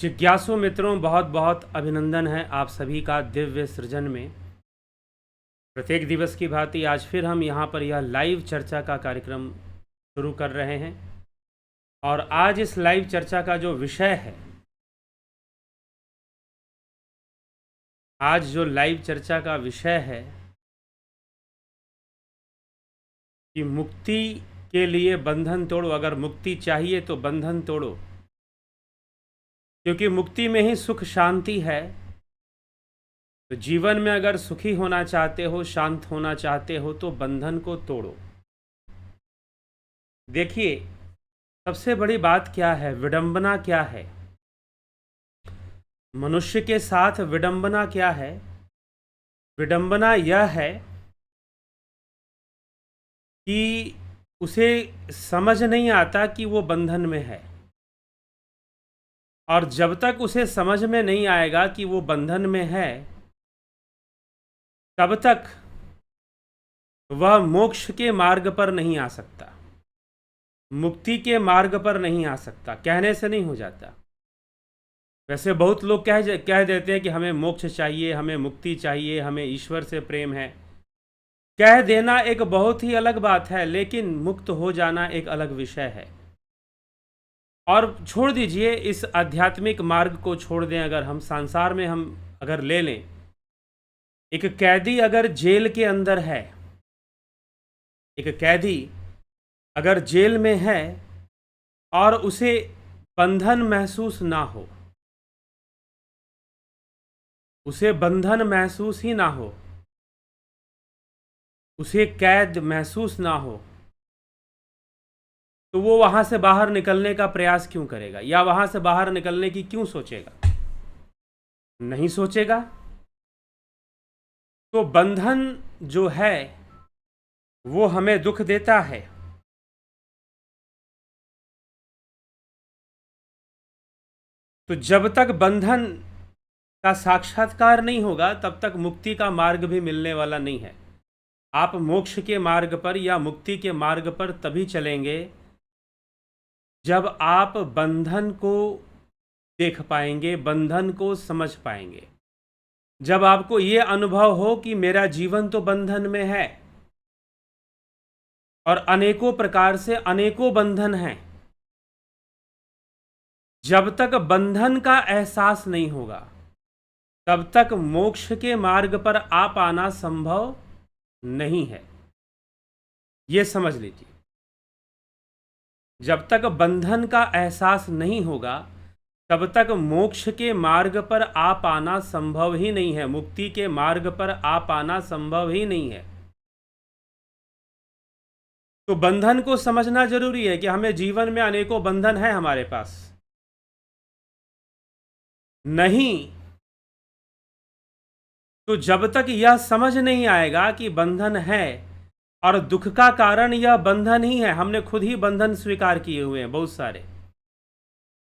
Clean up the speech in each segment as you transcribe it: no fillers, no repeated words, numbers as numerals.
जिज्ञासु मित्रों, बहुत बहुत अभिनंदन है आप सभी का दिव्य सृजन में। प्रत्येक दिवस की भांति आज फिर हम यहाँ पर यह लाइव चर्चा का कार्यक्रम शुरू कर रहे हैं। और आज इस लाइव चर्चा का जो विषय है, आज जो लाइव चर्चा का विषय है कि मुक्ति के लिए बंधन तोड़ो। अगर मुक्ति चाहिए तो बंधन तोड़ो, क्योंकि मुक्ति में ही सुख शांति है। तो जीवन में अगर सुखी होना चाहते हो, शांत होना चाहते हो, तो बंधन को तोड़ो। देखिए, सबसे बड़ी बात क्या है, विडंबना क्या है, मनुष्य के साथ विडंबना क्या है? विडंबना यह है कि उसे समझ नहीं आता कि वो बंधन में है, और जब तक उसे समझ में नहीं आएगा कि वो बंधन में है, तब तक वह मोक्ष के मार्ग पर नहीं आ सकता, मुक्ति के मार्ग पर नहीं आ सकता। कहने से नहीं हो जाता। वैसे बहुत लोग कह देते हैं कि हमें मोक्ष चाहिए, हमें मुक्ति चाहिए, हमें ईश्वर से प्रेम है। कह देना एक बहुत ही अलग बात है, लेकिन मुक्त हो जाना एक अलग विषय है। और छोड़ दीजिए, इस आध्यात्मिक मार्ग को छोड़ दें, अगर हम संसार में हम अगर ले लें, एक कैदी अगर जेल के अंदर है, एक कैदी अगर जेल में है और उसे बंधन महसूस ना हो, उसे बंधन महसूस ही ना हो, उसे कैद महसूस ना हो, तो वो वहां से बाहर निकलने का प्रयास क्यों करेगा, या वहां से बाहर निकलने की क्यों सोचेगा? नहीं सोचेगा। तो बंधन जो है वो हमें दुख देता है। तो जब तक बंधन का साक्षात्कार नहीं होगा, तब तक मुक्ति का मार्ग भी मिलने वाला नहीं है। आप मोक्ष के मार्ग पर या मुक्ति के मार्ग पर तभी चलेंगे जब आप बंधन को देख पाएंगे, बंधन को समझ पाएंगे। जब आपको ये अनुभव हो कि मेरा जीवन तो बंधन में है और अनेकों प्रकार से अनेकों बंधन हैं। जब तक बंधन का एहसास नहीं होगा, तब तक मोक्ष के मार्ग पर आ पाना संभव नहीं है। ये समझ लीजिए, जब तक बंधन का एहसास नहीं होगा, तब तक मोक्ष के मार्ग पर आ पाना संभव ही नहीं है, मुक्ति के मार्ग पर आ पाना संभव ही नहीं है। तो बंधन को समझना जरूरी है कि हमें जीवन में अनेकों बंधन हैं हमारे पास। नहीं तो जब तक यह समझ नहीं आएगा कि बंधन है और दुख का कारण यह बंधन ही है, हमने खुद ही बंधन स्वीकार किए हुए हैं बहुत सारे,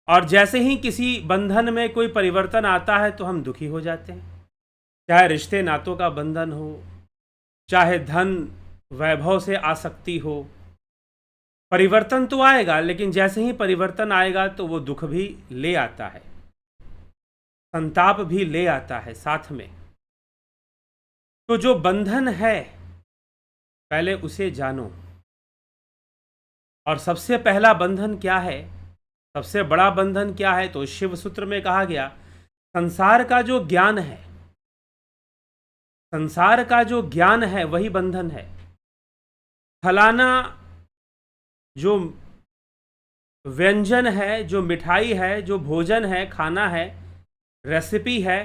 और जैसे ही किसी बंधन में कोई परिवर्तन आता है तो हम दुखी हो जाते हैं। चाहे रिश्ते नातों का बंधन हो, चाहे धन वैभव से आसक्ति हो, परिवर्तन तो आएगा, लेकिन जैसे ही परिवर्तन आएगा तो वो दुख भी ले आता है, संताप भी ले आता है साथ में। तो जो बंधन है, पहले उसे जानो। और सबसे पहला बंधन क्या है, सबसे बड़ा बंधन क्या है? तो शिव सूत्र में कहा गया, संसार का जो ज्ञान है, संसार का जो ज्ञान है वही बंधन है। फलाना जो व्यंजन है, जो मिठाई है, जो भोजन है, खाना है, रेसिपी है,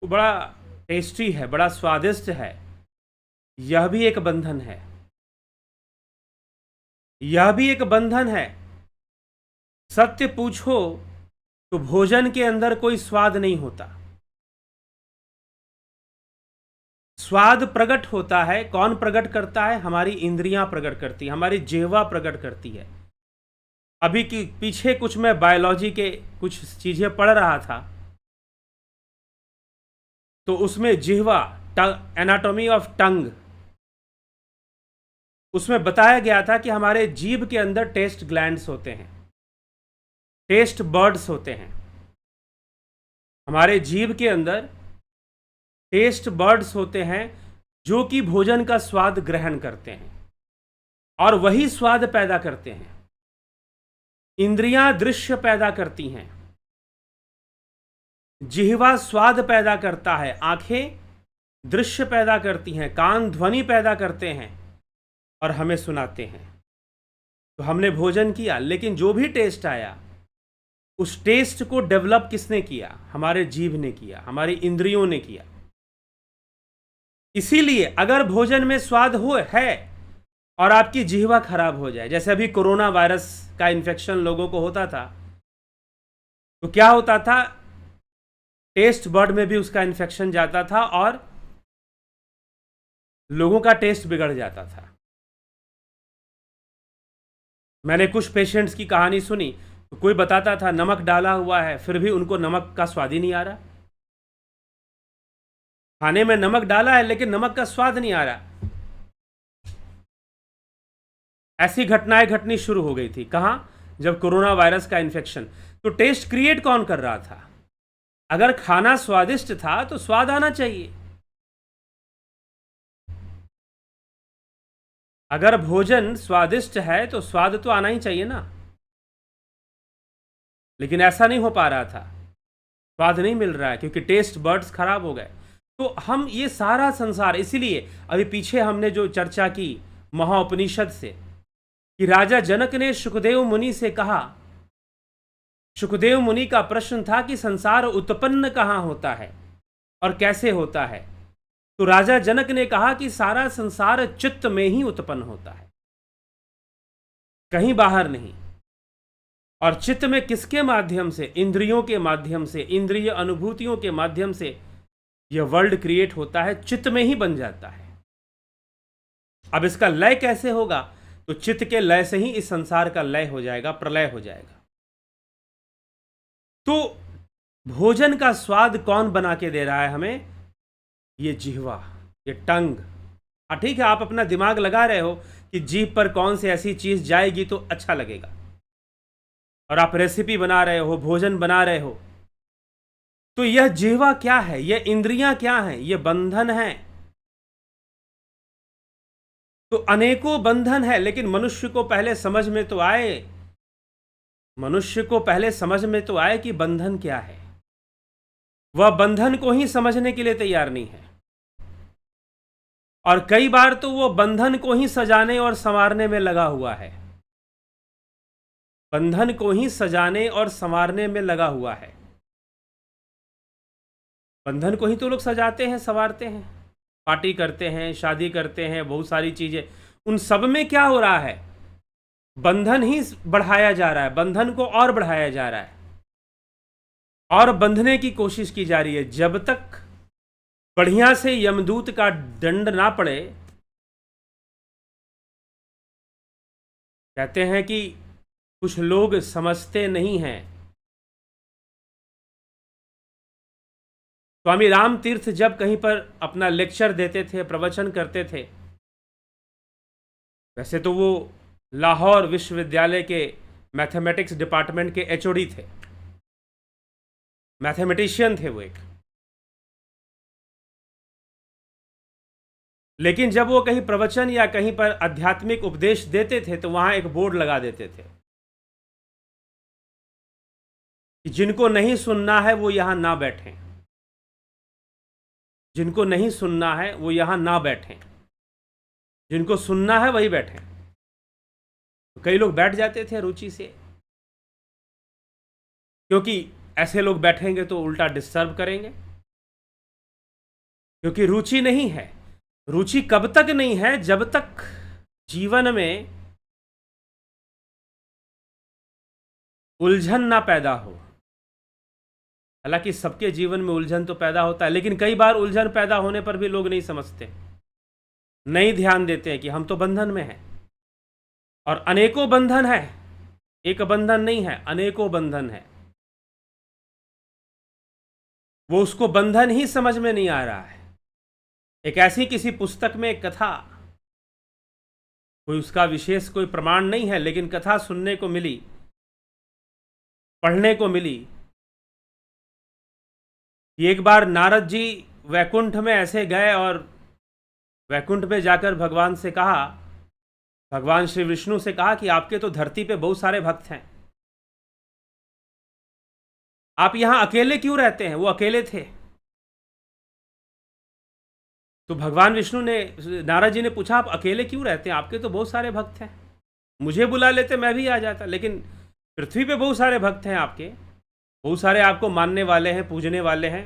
वो बड़ा टेस्टी है, बड़ा स्वादिष्ट है, यह भी एक बंधन है, यह भी एक बंधन है। सत्य पूछो तो भोजन के अंदर कोई स्वाद नहीं होता। स्वाद प्रकट होता है, कौन प्रकट करता है? हमारी इंद्रियां प्रकट करती है, हमारी जिह्वा प्रकट करती है। अभी की पीछे कुछ मैं बायोलॉजी के कुछ चीजें पढ़ रहा था, तो उसमें जिह्वा, एनाटॉमी ऑफ टंग, उसमें बताया गया था कि हमारे जीभ के अंदर टेस्ट ग्लैंड्स होते हैं, टेस्ट बर्ड्स होते हैं। हमारे जीभ के अंदर टेस्ट बर्ड्स होते हैं जो कि भोजन का स्वाद ग्रहण करते हैं और वही स्वाद पैदा करते हैं। इंद्रियां दृश्य पैदा करती हैं, जिह्वा स्वाद पैदा करता है, आंखें दृश्य पैदा करती हैं, कान ध्वनि पैदा करते हैं और हमें सुनाते हैं। तो हमने भोजन किया, लेकिन जो भी टेस्ट आया उस टेस्ट को डेवलप किसने किया? हमारे जीभ ने किया, हमारी इंद्रियों ने किया। इसीलिए अगर भोजन में स्वाद है और आपकी जिह्वा खराब हो जाए, जैसे अभी कोरोना वायरस का इन्फेक्शन लोगों को होता था, तो क्या होता था? टेस्ट बर्ड में भी उसका इन्फेक्शन जाता था और लोगों का टेस्ट बिगड़ जाता था। मैंने कुछ पेशेंट्स की कहानी सुनी, तो कोई बताता था नमक डाला हुआ है, फिर भी उनको नमक का स्वाद ही नहीं आ रहा। खाने में नमक डाला है लेकिन नमक का स्वाद नहीं आ रहा। ऐसी घटनाएं घटनी शुरू हो गई थी। कहां? जब कोरोना वायरस का इन्फेक्शन। तो टेस्ट क्रिएट कौन कर रहा था? अगर खाना स्वादिष्ट था तो स्वाद आना चाहिए। अगर भोजन स्वादिष्ट है तो स्वाद तो आना ही चाहिए ना। लेकिन ऐसा नहीं हो पा रहा था, स्वाद नहीं मिल रहा है क्योंकि टेस्ट बर्ड्स खराब हो गए। तो हम ये सारा संसार, इसीलिए अभी पीछे हमने जो चर्चा की महाउपनिषद से, कि राजा जनक ने शुकदेव मुनि से कहा, शुकदेव मुनि का प्रश्न था कि संसार उत्पन्न कहाँ होता है और कैसे होता है। तो राजा जनक ने कहा कि सारा संसार चित्त में ही उत्पन्न होता है, कहीं बाहर नहीं। और चित्त में किसके माध्यम से? इंद्रियों के माध्यम से, इंद्रिय अनुभूतियों के माध्यम से यह वर्ल्ड क्रिएट होता है, चित्त में ही बन जाता है। अब इसका लय कैसे होगा? तो चित्त के लय से ही इस संसार का लय हो जाएगा, प्रलय हो जाएगा। तो भोजन का स्वाद कौन बना के दे रहा है हमें? ये जिह्वा, ये टंग। ठीक है, आप अपना दिमाग लगा रहे हो कि जीभ पर कौन सी ऐसी चीज जाएगी तो अच्छा लगेगा, और आप रेसिपी बना रहे हो, भोजन बना रहे हो। तो यह जिह्वा क्या है? यह इंद्रियां क्या हैं? यह बंधन है। तो अनेकों बंधन है, लेकिन मनुष्य को पहले समझ में तो आए, मनुष्य को पहले समझ में तो आए कि बंधन क्या है। वह बंधन को ही समझने के लिए तैयार नहीं है, और कई बार तो वो बंधन को ही सजाने और संवारने में लगा हुआ है। बंधन को ही सजाने और संवारने में लगा हुआ है। बंधन को ही तो लोग सजाते हैं, संवारते हैं, पार्टी करते हैं, शादी करते हैं, बहुत सारी चीजें। उन सब में क्या हो रहा है? बंधन ही बढ़ाया जा रहा है, बंधन को और बढ़ाया जा रहा है और बंधने की कोशिश की जा रही है। जब तक बढ़िया से यमदूत का दंड ना पड़े, कहते हैं कि कुछ लोग समझते नहीं हैं। स्वामी राम तीर्थ जब कहीं पर अपना लेक्चर देते थे, प्रवचन करते थे, वैसे तो वो लाहौर विश्वविद्यालय के मैथमेटिक्स डिपार्टमेंट के एचओडी थे, मैथमेटिशियन थे वो एक। लेकिन जब वो कहीं प्रवचन या कहीं पर आध्यात्मिक उपदेश देते थे तो वहां एक बोर्ड लगा देते थे कि जिनको नहीं सुनना है वो यहां ना बैठें, जिनको नहीं सुनना है वो यहां ना बैठें, जिनको सुनना है वही बैठें। तो कई लोग बैठ जाते थे रुचि से, क्योंकि ऐसे लोग बैठेंगे तो उल्टा डिस्टर्ब करेंगे, क्योंकि रुचि नहीं है। रुचि कब तक नहीं है? जब तक जीवन में उलझन ना पैदा हो। हालांकि सबके जीवन में उलझन तो पैदा होता है, लेकिन कई बार उलझन पैदा होने पर भी लोग नहीं समझते, नहीं ध्यान देते हैं कि हम तो बंधन में हैं, और अनेकों बंधन है, एक बंधन नहीं है, अनेकों बंधन है। वो उसको बंधन ही समझ में नहीं आ रहा है। एक ऐसी किसी पुस्तक में एक कथा, कोई उसका विशेष कोई प्रमाण नहीं है, लेकिन कथा सुनने को मिली, पढ़ने को मिली कि एक बार नारद जी वैकुंठ में ऐसे गए और वैकुंठ में जाकर भगवान से कहा, भगवान श्री विष्णु से कहा कि आपके तो धरती पे बहुत सारे भक्त हैं, आप यहां अकेले क्यों रहते हैं? वो अकेले थे। तो भगवान विष्णु ने, नारद जी ने पूछा, आप अकेले क्यों रहते हैं? आपके तो बहुत सारे भक्त हैं, मुझे बुला लेते मैं भी आ जाता। लेकिन पृथ्वी पे बहुत सारे भक्त हैं आपके, बहुत सारे आपको मानने वाले हैं, पूजने वाले हैं।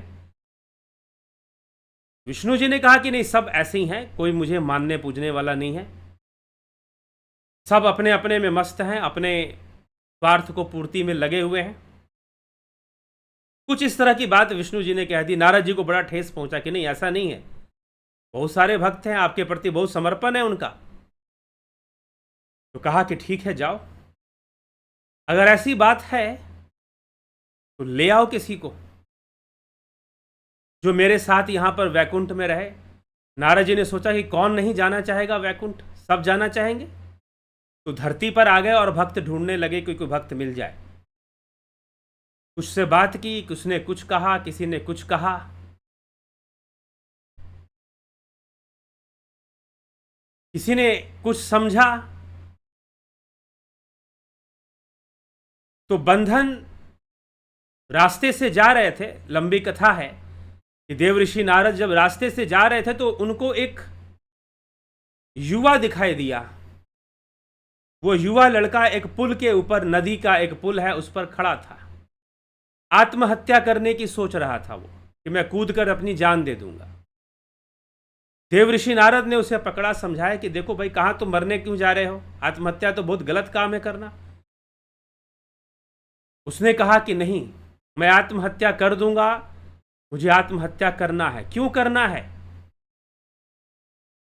विष्णु जी ने कहा कि नहीं, सब ऐसे ही हैं, कोई मुझे मानने पूजने वाला नहीं है, सब अपने अपने में मस्त हैं, अपने स्वार्थ को पूर्ति में लगे हुए हैं। कुछ इस तरह की बात विष्णु जी ने कह दी। नारद जी को बड़ा ठेस पहुंचा कि नहीं, ऐसा नहीं है, बहुत सारे भक्त हैं, आपके प्रति बहुत समर्पण है उनका। तो कहा कि ठीक है, जाओ, अगर ऐसी बात है तो ले आओ किसी को जो मेरे साथ यहां पर वैकुंठ में रहे। नारद जी ने सोचा कि कौन नहीं जाना चाहेगा वैकुंठ, सब जाना चाहेंगे। तो धरती पर आ गए और भक्त ढूंढने लगे कि कोई भक्त मिल जाए। कुछ से बात की, कुछ ने कुछ कहा, किसी ने कुछ कहा। किसी ने कुछ समझा। तो बंधन रास्ते से जा रहे थे, लंबी कथा है कि देव ऋषि नारद जब रास्ते से जा रहे थे तो उनको एक युवा दिखाई दिया। वो युवा लड़का एक पुल के ऊपर, नदी का एक पुल है उस पर खड़ा था, आत्महत्या करने की सोच रहा था वो, कि मैं कूद कर अपनी जान दे दूंगा। देव ऋषि नारद ने उसे पकड़ा, समझाया कि देखो भाई, कहां तुम मरने क्यों जा रहे हो, आत्महत्या तो बहुत गलत काम है करना। उसने कहा कि नहीं, मैं आत्महत्या कर दूंगा, मुझे आत्महत्या करना है। क्यों करना है?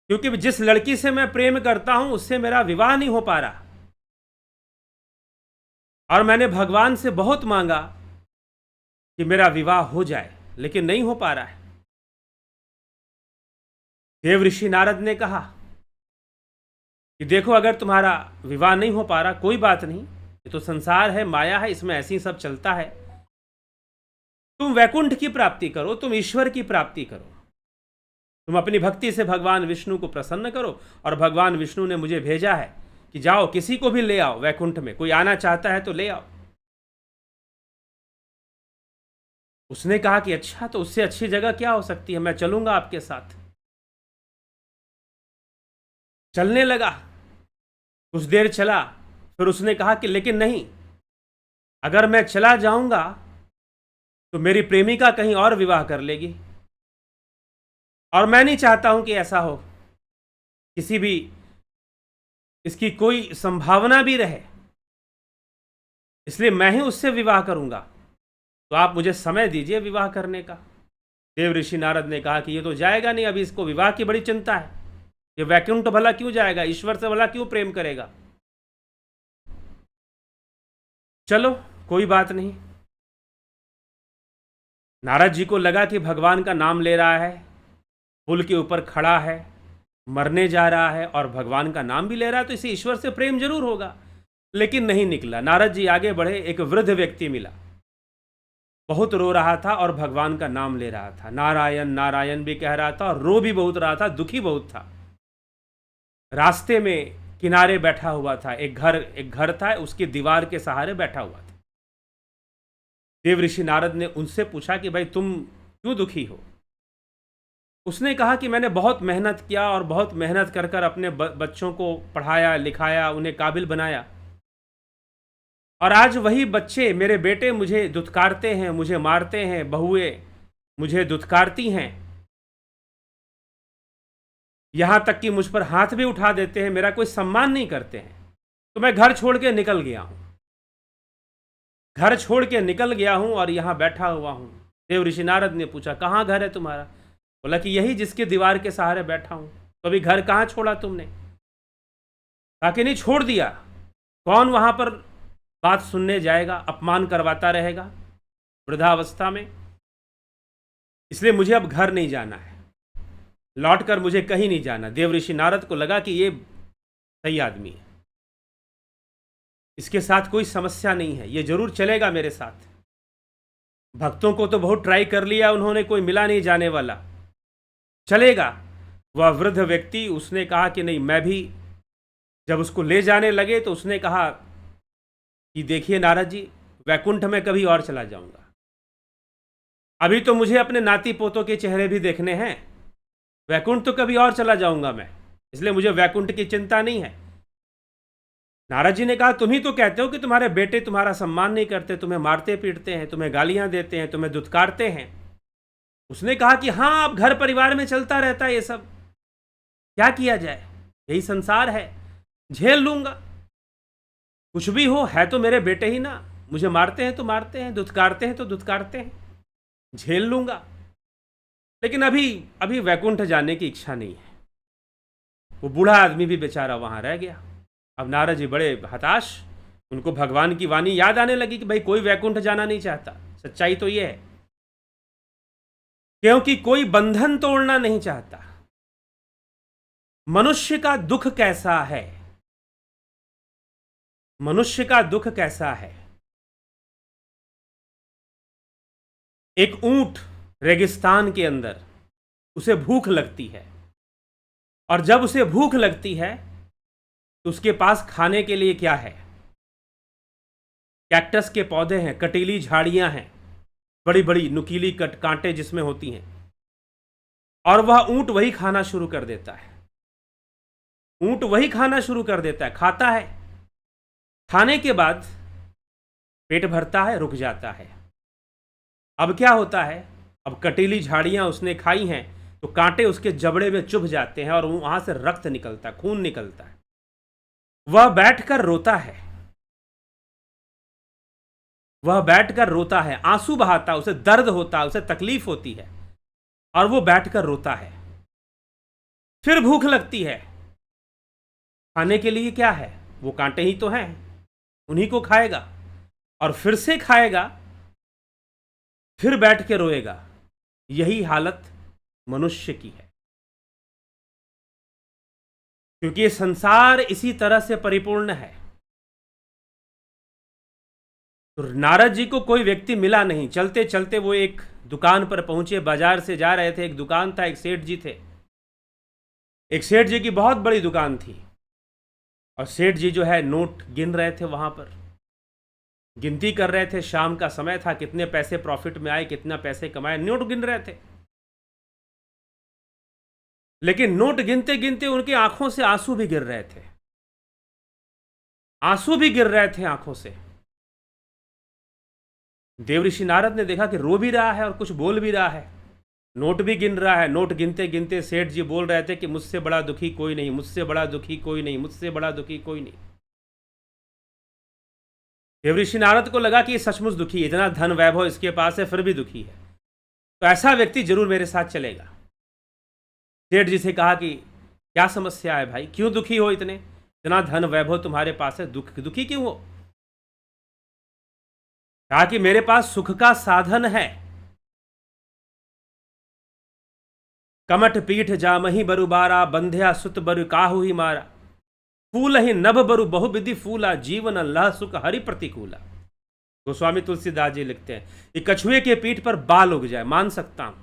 क्योंकि जिस लड़की से मैं प्रेम करता हूं उससे मेरा विवाह नहीं हो पा रहा, और मैंने भगवान से बहुत मांगा कि मेरा विवाह हो जाए, लेकिन नहीं हो पा रहा है। देव ऋषि नारद ने कहा कि देखो, अगर तुम्हारा विवाह नहीं हो पा रहा, कोई बात नहीं, ये तो संसार है, माया है, इसमें ऐसे ही सब चलता है। तुम वैकुंठ की प्राप्ति करो, तुम ईश्वर की प्राप्ति करो, तुम अपनी भक्ति से भगवान विष्णु को प्रसन्न करो। और भगवान विष्णु ने मुझे भेजा है कि जाओ, किसी को भी ले आओ वैकुंठ में, कोई आना चाहता है तो ले आओ। उसने कहा कि अच्छा, तो उससे अच्छी जगह क्या हो सकती है, मैं चलूंगा आपके साथ। चलने लगा, कुछ देर चला, फिर उसने कहा कि लेकिन नहीं, अगर मैं चला जाऊंगा तो मेरी प्रेमिका कहीं और विवाह कर लेगी, और मैं नहीं चाहता हूं कि ऐसा हो, किसी भी इसकी कोई संभावना भी रहे, इसलिए मैं ही उससे विवाह करूंगा, तो आप मुझे समय दीजिए विवाह करने का। देव ऋषि नारद ने कहा कि ये तो जाएगा नहीं, अभी इसको विवाह की बड़ी चिंता है, ये वैकुंठ भला क्यों जाएगा, ईश्वर से भला क्यों प्रेम करेगा। चलो, कोई बात नहीं। नारद जी को लगा कि भगवान का नाम ले रहा है, पुल के ऊपर खड़ा है, मरने जा रहा है और भगवान का नाम भी ले रहा है, तो इसे ईश्वर से प्रेम जरूर होगा। लेकिन नहीं निकला। नारद जी आगे बढ़े, एक वृद्ध व्यक्ति मिला, बहुत रो रहा था और भगवान का नाम ले रहा था, नारायण नारायण भी कह रहा था, और रो भी बहुत रहा था, दुखी बहुत था। रास्ते में किनारे बैठा हुआ था, एक घर था, उसकी दीवार के सहारे बैठा हुआ था। देव ऋषि नारद ने उनसे पूछा कि भाई, तुम क्यों दुखी हो? उसने कहा कि मैंने बहुत मेहनत किया और बहुत मेहनत कर कर अपने बच्चों को पढ़ाया लिखाया, उन्हें काबिल बनाया, और आज वही बच्चे, मेरे बेटे, मुझे दुत्कारते हैं, मुझे मारते हैं, बहुएं मुझे दुत्कारती हैं, यहां तक कि मुझ पर हाथ भी उठा देते हैं, मेरा कोई सम्मान नहीं करते हैं। तो मैं घर छोड़ के निकल गया हूं, घर छोड़ के निकल गया हूं और यहां बैठा हुआ हूं। देव ऋषि नारद ने पूछा, कहां घर है तुम्हारा? बोला कि यही जिसके दीवार के सहारे बैठा हूं। तो अभी घर कहां छोड़ा तुमने? कहा कि नहीं, छोड़ दिया। कौन वहां पर बात सुनने जाएगा, अपमान करवाता रहेगा वृद्धावस्था में, इसलिए मुझे अब घर नहीं जाना है, लौट कर मुझे कहीं नहीं जाना। देव ऋषि नारद को लगा कि ये सही आदमी है, इसके साथ कोई समस्या नहीं है, ये जरूर चलेगा मेरे साथ। भक्तों को तो बहुत ट्राई कर लिया उन्होंने, कोई मिला नहीं जाने वाला, चलेगा। वह वृद्ध व्यक्ति, उसने कहा कि नहीं, मैं भी। जब उसको ले जाने लगे तो उसने कहा कि देखिए नारद जी, वैकुंठ में कभी और चला जाऊंगा, अभी तो मुझे अपने नाती पोतों के चेहरे भी देखने हैं, वैकुंठ तो कभी और चला जाऊंगा मैं, इसलिए मुझे वैकुंठ की चिंता नहीं है। नारद जी ने कहा, तुम ही तो कहते हो कि तुम्हारे बेटे तुम्हारा सम्मान नहीं करते, तुम्हें मारते पीटते हैं, तुम्हें गालियां देते हैं, तुम्हें दुत्कारते हैं। उसने कहा कि हाँ, अब घर परिवार में चलता रहता है ये सब, क्या किया जाए, यही संसार है, झेल लूंगा, कुछ भी हो, है तो मेरे बेटे ही ना, मुझे मारते हैं तो मारते हैं, दुत्कारते हैं तो दुत्कारते हैं, झेल लूंगा, लेकिन अभी अभी वैकुंठ जाने की इच्छा नहीं है। वो बूढ़ा आदमी भी बेचारा वहां रह गया। अब नारद जी बड़े हताश, उनको भगवान की वाणी याद आने लगी कि भाई कोई वैकुंठ जाना नहीं चाहता, सच्चाई तो ये है, क्योंकि कोई बंधन तोड़ना नहीं चाहता। मनुष्य का दुख कैसा है, मनुष्य का दुख कैसा है। एक ऊंट रेगिस्तान के अंदर, उसे भूख लगती है, और जब उसे भूख लगती है तो उसके पास खाने के लिए क्या है, कैक्टस के पौधे हैं, कटीली झाड़ियां हैं, बड़ी बड़ी नुकीली कांटे जिसमें होती हैं, और वह ऊंट वही खाना शुरू कर देता है। ऊंट वही खाना शुरू कर देता है, खाता है, खाने के बाद पेट भरता है, रुक जाता है। अब क्या होता है, अब कटीली झाड़ियां उसने खाई हैं तो कांटे उसके जबड़े में चुभ जाते हैं और वहां से रक्त निकलता है, खून निकलता है। वह बैठकर रोता है, वह बैठकर रोता है, आंसू बहाता, उसे दर्द होता है, उसे तकलीफ होती है, और वो बैठकर रोता है। फिर भूख लगती है, खाने के लिए क्या है, वो कांटे ही तो हैं, उन्हीं को खाएगा, और फिर से खाएगा, फिर बैठ के रोएगा। यही हालत मनुष्य की है, क्योंकि ये संसार इसी तरह से परिपूर्ण है। तो नारद जी को कोई व्यक्ति मिला नहीं, चलते चलते वो एक दुकान पर पहुंचे, बाजार से जा रहे थे, एक दुकान था, एक सेठ जी थे, एक सेठ जी की बहुत बड़ी दुकान थी, और सेठ जी जो है नोट गिन रहे थे, वहां पर गिनती कर रहे थे, शाम का समय था, कितने पैसे प्रॉफिट में आए, कितना पैसे कमाए, नोट गिन रहे थे। लेकिन नोट गिनते गिनते उनकी आंखों से आंसू भी गिर रहे थे, आंसू भी गिर रहे थे आंखों से। देवऋषि नारद ने देखा कि रो भी रहा है और कुछ बोल भी रहा है, नोट भी गिन रहा है। नोट गिनते गिनते सेठ जी बोल रहे थे कि मुझसे बड़ा दुखी कोई नहीं, मुझसे बड़ा दुखी कोई नहीं, मुझसे बड़ा दुखी कोई नहीं। देवऋषि नारद को लगा कि ये सचमुच दुखी है, इतना धन वैभव इसके पास है फिर भी दुखी है, तो ऐसा व्यक्ति जरूर मेरे साथ चलेगा। सेठ जी से कहा कि क्या समस्या है भाई, क्यों दुखी हो, इतना धन वैभव तुम्हारे पास है, दुखी क्यों हो। कहा कि मेरे पास सुख का साधन है, कमठ पीठ जामही बरु बारा, बंध्या सुत बरु काहू ही मारा, फूल ही नभ बरु बहुविधि फूला, जीवन अल्लाह सुख हरि प्रतिकूला। गोस्वामी तुलसीदास जी लिखते हैं कि कछुए के पीठ पर बाल उग जाए, मान सकता हूं,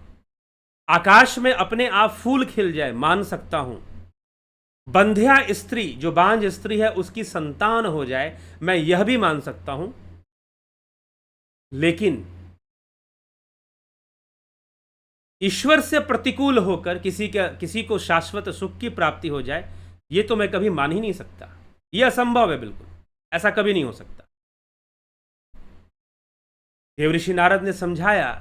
आकाश में अपने आप फूल खिल जाए, मान सकता हूं, बंध्या स्त्री, जो बांझ स्त्री है, उसकी संतान हो जाए, मैं यह भी मान सकता हूं, लेकिन ईश्वर से प्रतिकूल होकर किसी को शाश्वत सुख की प्राप्ति हो जाए, ये तो मैं कभी मान ही नहीं सकता, यह असंभव है, बिल्कुल ऐसा कभी नहीं हो सकता। देवऋषि नारद ने समझाया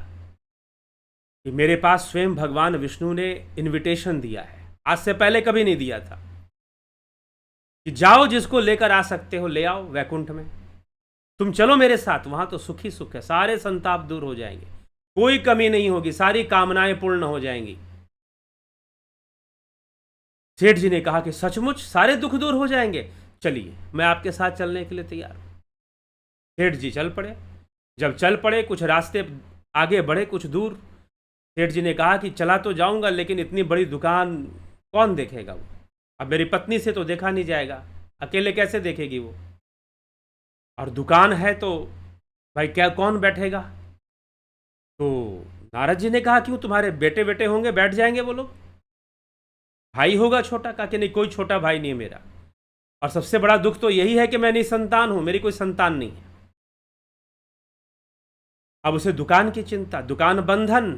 कि मेरे पास स्वयं भगवान विष्णु ने इनविटेशन दिया है, आज से पहले कभी नहीं दिया था, कि जाओ, जिसको लेकर आ सकते हो ले आओ वैकुंठ में, तुम चलो मेरे साथ, वहां तो सुख ही सुख है, सारे संताप दूर हो जाएंगे, कोई कमी नहीं होगी, सारी कामनाएं पूर्ण हो जाएंगी। सेठ जी ने कहा कि सचमुच सारे दुख दूर हो जाएंगे, चलिए मैं आपके साथ चलने के लिए तैयार हूं। सेठ जी चल पड़े। जब चल पड़े, कुछ रास्ते आगे बढ़े, कुछ दूर, सेठ जी ने कहा कि चला तो जाऊंगा, लेकिन इतनी बड़ी दुकान कौन देखेगा, वो अब मेरी पत्नी से तो देखा नहीं जाएगा, अकेले कैसे देखेगी वो, और दुकान है तो भाई क्या कौन बैठेगा, तो नारद जी ने कहा क्यों, तुम्हारे बेटे बेटे होंगे, बैठ जाएंगे वो लोग, भाई होगा छोटा? कहा कि नहीं, कोई छोटा भाई नहीं है मेरा, और सबसे बड़ा दुख तो यही है कि मैं निसंतान हूं, मेरी कोई संतान नहीं है। अब उसे दुकान की चिंता, दुकान बंधन,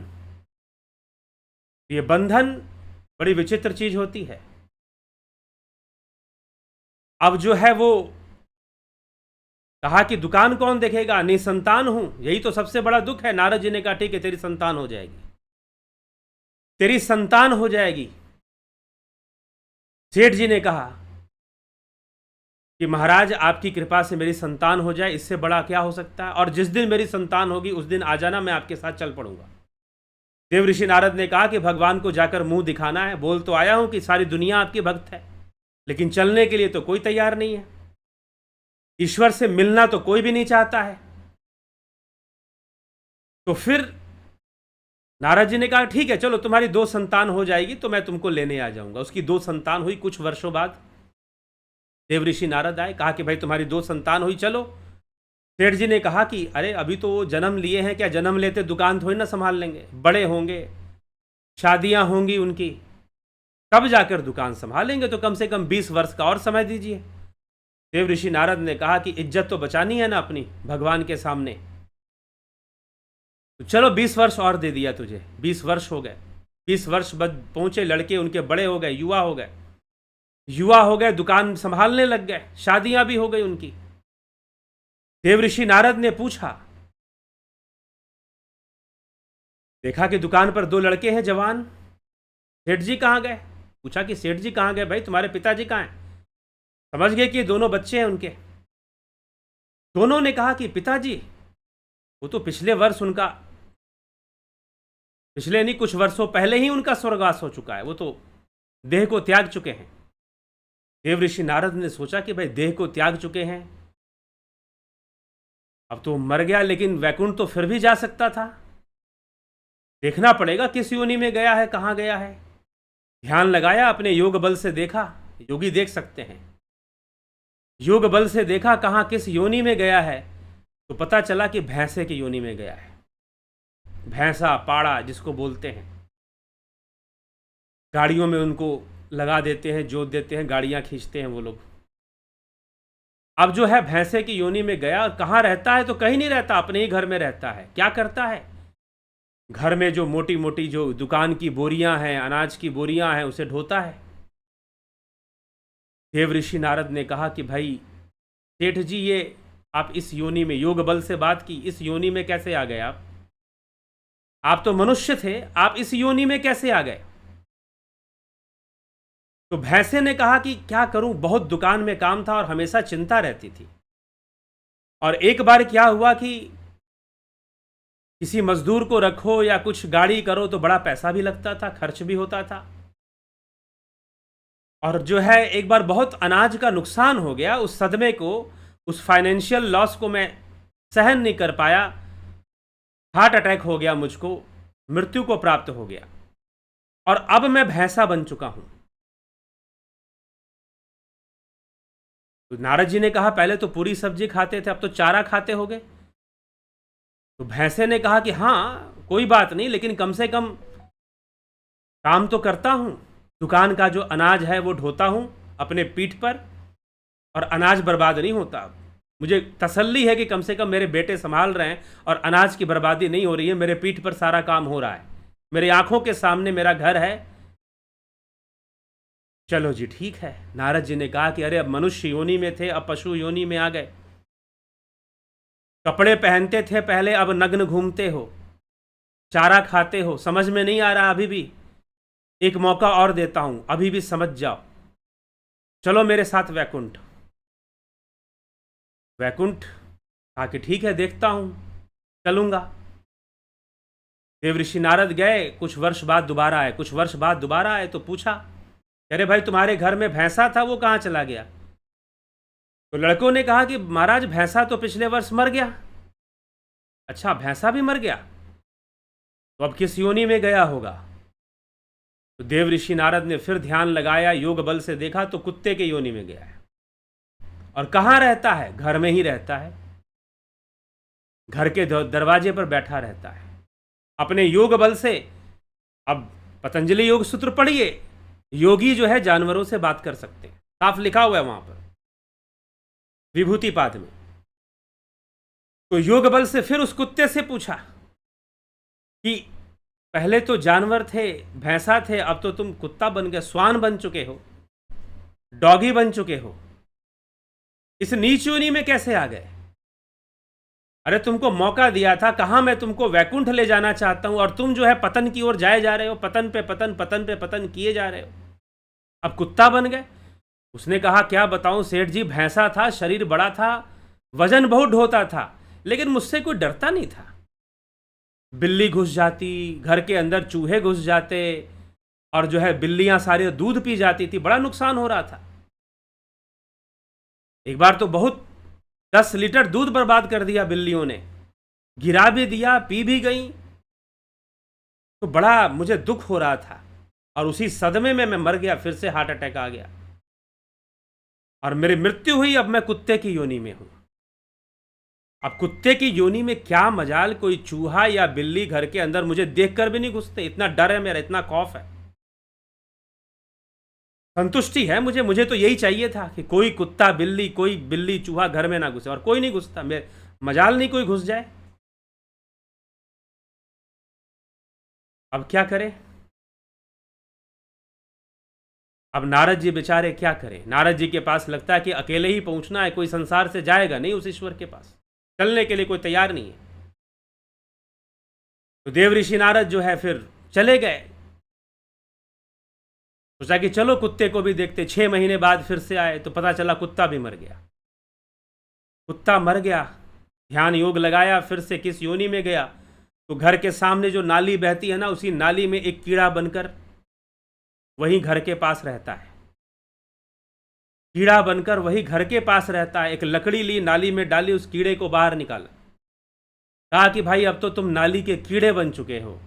ये बंधन बड़ी विचित्र चीज होती है। अब जो है वो कहा कि दुकान कौन देखेगा, निसंतान हूं, यही तो सबसे बड़ा दुख है। नारद जी ने कहा ठीक है, तेरी संतान हो जाएगी, तेरी संतान हो जाएगी। सेठ जी ने कहा कि महाराज आपकी कृपा से मेरी संतान हो जाए, इससे बड़ा क्या हो सकता है, और जिस दिन मेरी संतान होगी उस दिन आ जाना, मैं आपके साथ चल पड़ूंगा। देव ऋषि नारद ने कहा कि भगवान को जाकर मुंह दिखाना है, बोल तो आया हूं कि सारी दुनिया आपकी भक्त है, लेकिन चलने के लिए तो कोई तैयार नहीं है, ईश्वर से मिलना तो कोई भी नहीं चाहता है। तो फिर नारद जी ने कहा ठीक है, चलो तुम्हारी 2 संतान हो जाएगी तो मैं तुमको लेने आ जाऊंगा। उसकी 2 संतान हुई। कुछ वर्षों बाद देव ऋषि नारद आए, कहा कि भाई तुम्हारी 2 संतान हुई, चलो। सेठ जी ने कहा कि अरे अभी तो वो जन्म लिए हैं, क्या जन्म लेते दुकान थोड़ी ना संभाल लेंगे, बड़े होंगे, शादियां होंगी उनकी, तब जाकर दुकान संभालेंगे, तो कम से कम 20 वर्ष का और समय दीजिए। देव ऋषि नारद ने कहा कि इज्जत तो बचानी है ना अपनी भगवान के सामने, तो चलो 20 वर्ष और दे दिया तुझे। 20 वर्ष हो गए, 20 वर्ष बाद पहुंचे, लड़के उनके बड़े हो गए, युवा हो गए, दुकान संभालने लग गए, शादियां भी हो गई उनकी। देव ऋषि नारद ने पूछा, देखा कि दुकान पर 2 लड़के हैं जवान, सेठ जी कहाँ गए? पूछा कि सेठ जी कहाँ गए भाई, तुम्हारे पिताजी कहाँ हैं? समझ गए कि ये दोनों बच्चे हैं उनके। दोनों ने कहा कि पिताजी, वो तो पिछले वर्ष उनका, पिछले नहीं कुछ वर्षों पहले ही उनका स्वर्गवास हो चुका है, वो तो देह को त्याग चुके हैं। देव ऋषि नारद ने सोचा कि भाई देह को त्याग चुके हैं, अब तो मर गया, लेकिन वैकुंठ तो फिर भी जा सकता था, देखना पड़ेगा किस योनि में गया है, कहाँ गया है। ध्यान लगाया, अपने योग बल से देखा, योगी देख सकते हैं, योग बल से देखा कहाँ किस योनि में गया है, तो पता चला कि भैंसे की योनि में गया है। भैंसा पाड़ा जिसको बोलते हैं, गाड़ियों में उनको लगा देते हैं, जोत देते हैं, गाड़ियां खींचते हैं वो लोग। अब जो है भैंसे की योनि में गया, और कहाँ रहता है, तो कहीं नहीं रहता, अपने ही घर में रहता है। क्या करता है, घर में जो मोटी मोटी जो दुकान की बोरियां हैं, अनाज की बोरियां हैं, उसे ढोता है। देव ऋषि नारद ने कहा कि भाई सेठ जी, ये आप इस योनि में, योग बल से बात की, इस योनि में कैसे आ गए आप तो मनुष्य थे, आप इस योनि में कैसे आ गए? तो भैंसे ने कहा कि क्या करूं, बहुत दुकान में काम था और हमेशा चिंता रहती थी, और एक बार क्या हुआ कि किसी मजदूर को रखो या कुछ गाड़ी करो तो बड़ा पैसा भी लगता था, खर्च भी होता था, और जो है एक बार बहुत अनाज का नुकसान हो गया। उस सदमे को, उस फाइनेंशियल लॉस को मैं सहन नहीं कर पाया, हार्ट अटैक हो गया मुझको, मृत्यु को प्राप्त हो गया, और अब मैं भैंसा बन चुका हूं। तो नारद जी ने कहा पहले तो पूरी सब्जी खाते थे, अब तो चारा खाते होगे। तो भैंसे ने कहा कि हाँ कोई बात नहीं, लेकिन कम से कम काम तो करता हूं, दुकान का जो अनाज है वो ढोता हूं अपने पीठ पर, और अनाज बर्बाद नहीं होता। मुझे तसल्ली है कि कम से कम मेरे बेटे संभाल रहे हैं और अनाज की बर्बादी नहीं हो रही है, मेरे पीठ पर सारा काम हो रहा है, मेरी आंखों के सामने मेरा घर है। चलो जी ठीक है। नारद जी ने कहा कि अरे अब मनुष्य योनि में थे, अब पशु योनि में आ गए, कपड़े पहनते थे पहले, अब नग्न घूमते हो, चारा खाते हो, समझ में नहीं आ रहा अभी भी, एक मौका और देता हूं, अभी भी समझ जाओ, चलो मेरे साथ वैकुंठ। वैकुंठ कहा कि ठीक है, देखता हूं, चलूंगा। देव ऋषि नारद गए, कुछ वर्ष बाद दोबारा आए, कुछ वर्ष बाद दोबारा आए, तो पूछा अरे भाई तुम्हारे घर में भैंसा था, वो कहाँ चला गया? तो लड़कों ने कहा कि महाराज भैंसा तो पिछले वर्ष मर गया। अच्छा, भैंसा भी मर गया, तो अब किस योनि में गया होगा? तो देव ऋषि नारद ने फिर ध्यान लगाया, योग बल से देखा तो कुत्ते के योनि में गया है। और कहाँ रहता है? घर में ही रहता है, घर के दरवाजे पर बैठा रहता है। अपने योग बल से। अब पतंजलि योग सूत्र पढ़िए, योगी जो है जानवरों से बात कर सकते हैं, साफ लिखा हुआ है वहां पर विभूति पाद में। तो योग बल से फिर उस कुत्ते से पूछा कि पहले तो जानवर थे, भैंसा थे, अब तो तुम कुत्ता बन गए, स्वान बन चुके हो, डॉगी बन चुके हो, इस नीच योनि में कैसे आ गए? अरे तुमको मौका दिया था, कहा मैं तुमको वैकुंठ ले जाना चाहता हूं, और तुम जो है पतन की ओर जाए जा रहे हो, पतन पे पतन, पतन पे पतन किए जा रहे हो, अब कुत्ता बन गए। उसने कहा क्या बताऊं सेठ जी, भैंसा था, शरीर बड़ा था, वजन बहुत ढोता था, लेकिन मुझसे कोई डरता नहीं था। बिल्ली घुस जाती घर के अंदर, चूहे घुस जाते, और जो है बिल्लियां सारे दूध पी जाती थी, बड़ा नुकसान हो रहा था। एक बार तो बहुत 10 लीटर दूध बर्बाद कर दिया बिल्लियों ने, गिरा भी दिया, पी भी गई। तो बड़ा मुझे दुख हो रहा था, और उसी सदमे में मैं मर गया, फिर से हार्ट अटैक आ गया और मेरी मृत्यु हुई। अब मैं कुत्ते की योनि में हूं। अब कुत्ते की योनि में क्या मजाल, कोई चूहा या बिल्ली घर के अंदर मुझे देखकर भी नहीं घुसते, इतना डर है मेरा, इतना खौफ है। संतुष्टि है मुझे तो यही चाहिए था कि कोई कुत्ता बिल्ली, कोई बिल्ली चूहा घर में ना घुसे, और कोई नहीं घुसता, मेरे मजाल नहीं कोई घुस जाए। अब क्या करें? अब नारद जी बेचारे क्या करें? नारद जी के पास लगता है कि अकेले ही पहुंचना है, कोई संसार से जाएगा नहीं उस ईश्वर के पास, चलने के लिए कोई तैयार नहीं है। तो देव ऋषि नारद जो है फिर चले गए, सोचा कि चलो कुत्ते को भी देखते। 6 महीने बाद फिर से आए तो पता चला कुत्ता भी मर गया। कुत्ता मर गया, ध्यान योग लगाया, फिर से किस योनि में गया, तो घर के सामने जो नाली बहती है ना, उसी नाली में एक कीड़ा बनकर वही घर के पास रहता है। कीड़ा बनकर वही घर के पास रहता है। एक लकड़ी ली, नाली में डाली, उस कीड़े को बाहर निकाला, कहा कि भाई अब तो तुम नाली के कीड़े बन चुके हो,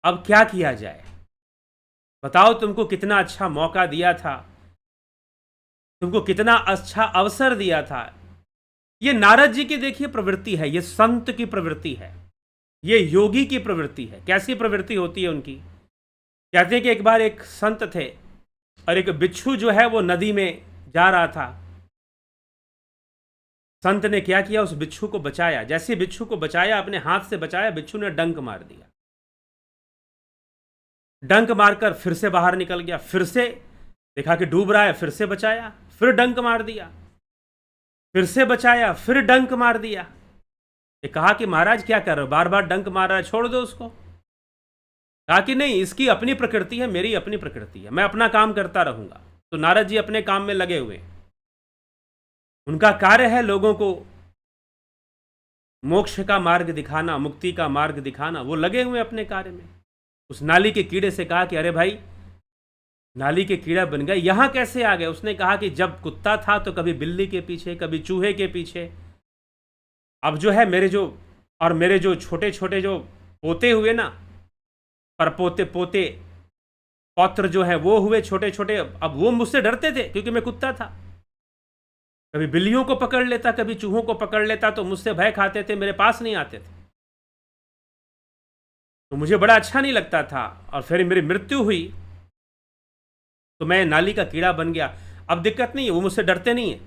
अब क्या किया जाए? बताओ, तुमको कितना अच्छा मौका दिया था, तुमको कितना अच्छा अवसर दिया था। ये नारद जी की देखिए प्रवृत्ति है, ये संत की प्रवृत्ति है, ये योगी की प्रवृत्ति है। कैसी प्रवृत्ति होती है उनकी? कहते हैं कि एक बार एक संत थे और एक बिच्छू जो है वो नदी में जा रहा था। संत ने क्या किया, उस बिच्छू को बचाया। जैसे बिच्छू को बचाया, अपने हाथ से बचाया, बिच्छू ने डंक मार दिया। डंक मारकर फिर से बाहर निकल गया, फिर से देखा कि डूब रहा है, फिर से बचाया, फिर डंक मार दिया, फिर से बचाया, फिर डंक मार दिया। ये कहा कि महाराज क्या कर रहे हो, बार बार डंक मार रहा है, छोड़ दो उसको। कहा कि नहीं, इसकी अपनी प्रकृति है, मेरी अपनी प्रकृति है, मैं अपना काम करता रहूंगा। तो नारद जी अपने काम में लगे हुए, उनका कार्य है लोगों को मोक्ष का मार्ग दिखाना, मुक्ति का मार्ग दिखाना। वो लगे हुए अपने कार्य में। उस नाली के कीड़े से कहा कि अरे भाई, नाली के कीड़ा बन गए, यहां कैसे आ गए? उसने कहा कि जब कुत्ता था तो कभी बिल्ली के पीछे, कभी चूहे के पीछे, अब जो है मेरे जो छोटे छोटे जो पोते हुए ना, पर पोते पौत्र जो है वो हुए छोटे छोटे, अब वो मुझसे डरते थे क्योंकि मैं कुत्ता था। कभी बिल्लियों को पकड़ लेता, कभी चूहों को पकड़ लेता, तो मुझसे भय खाते थे, मेरे पास नहीं आते थे। तो मुझे बड़ा अच्छा नहीं लगता था, और फिर मेरी मृत्यु हुई तो मैं नाली का कीड़ा बन गया। अब दिक्कत नहीं है, वो मुझसे डरते नहीं है,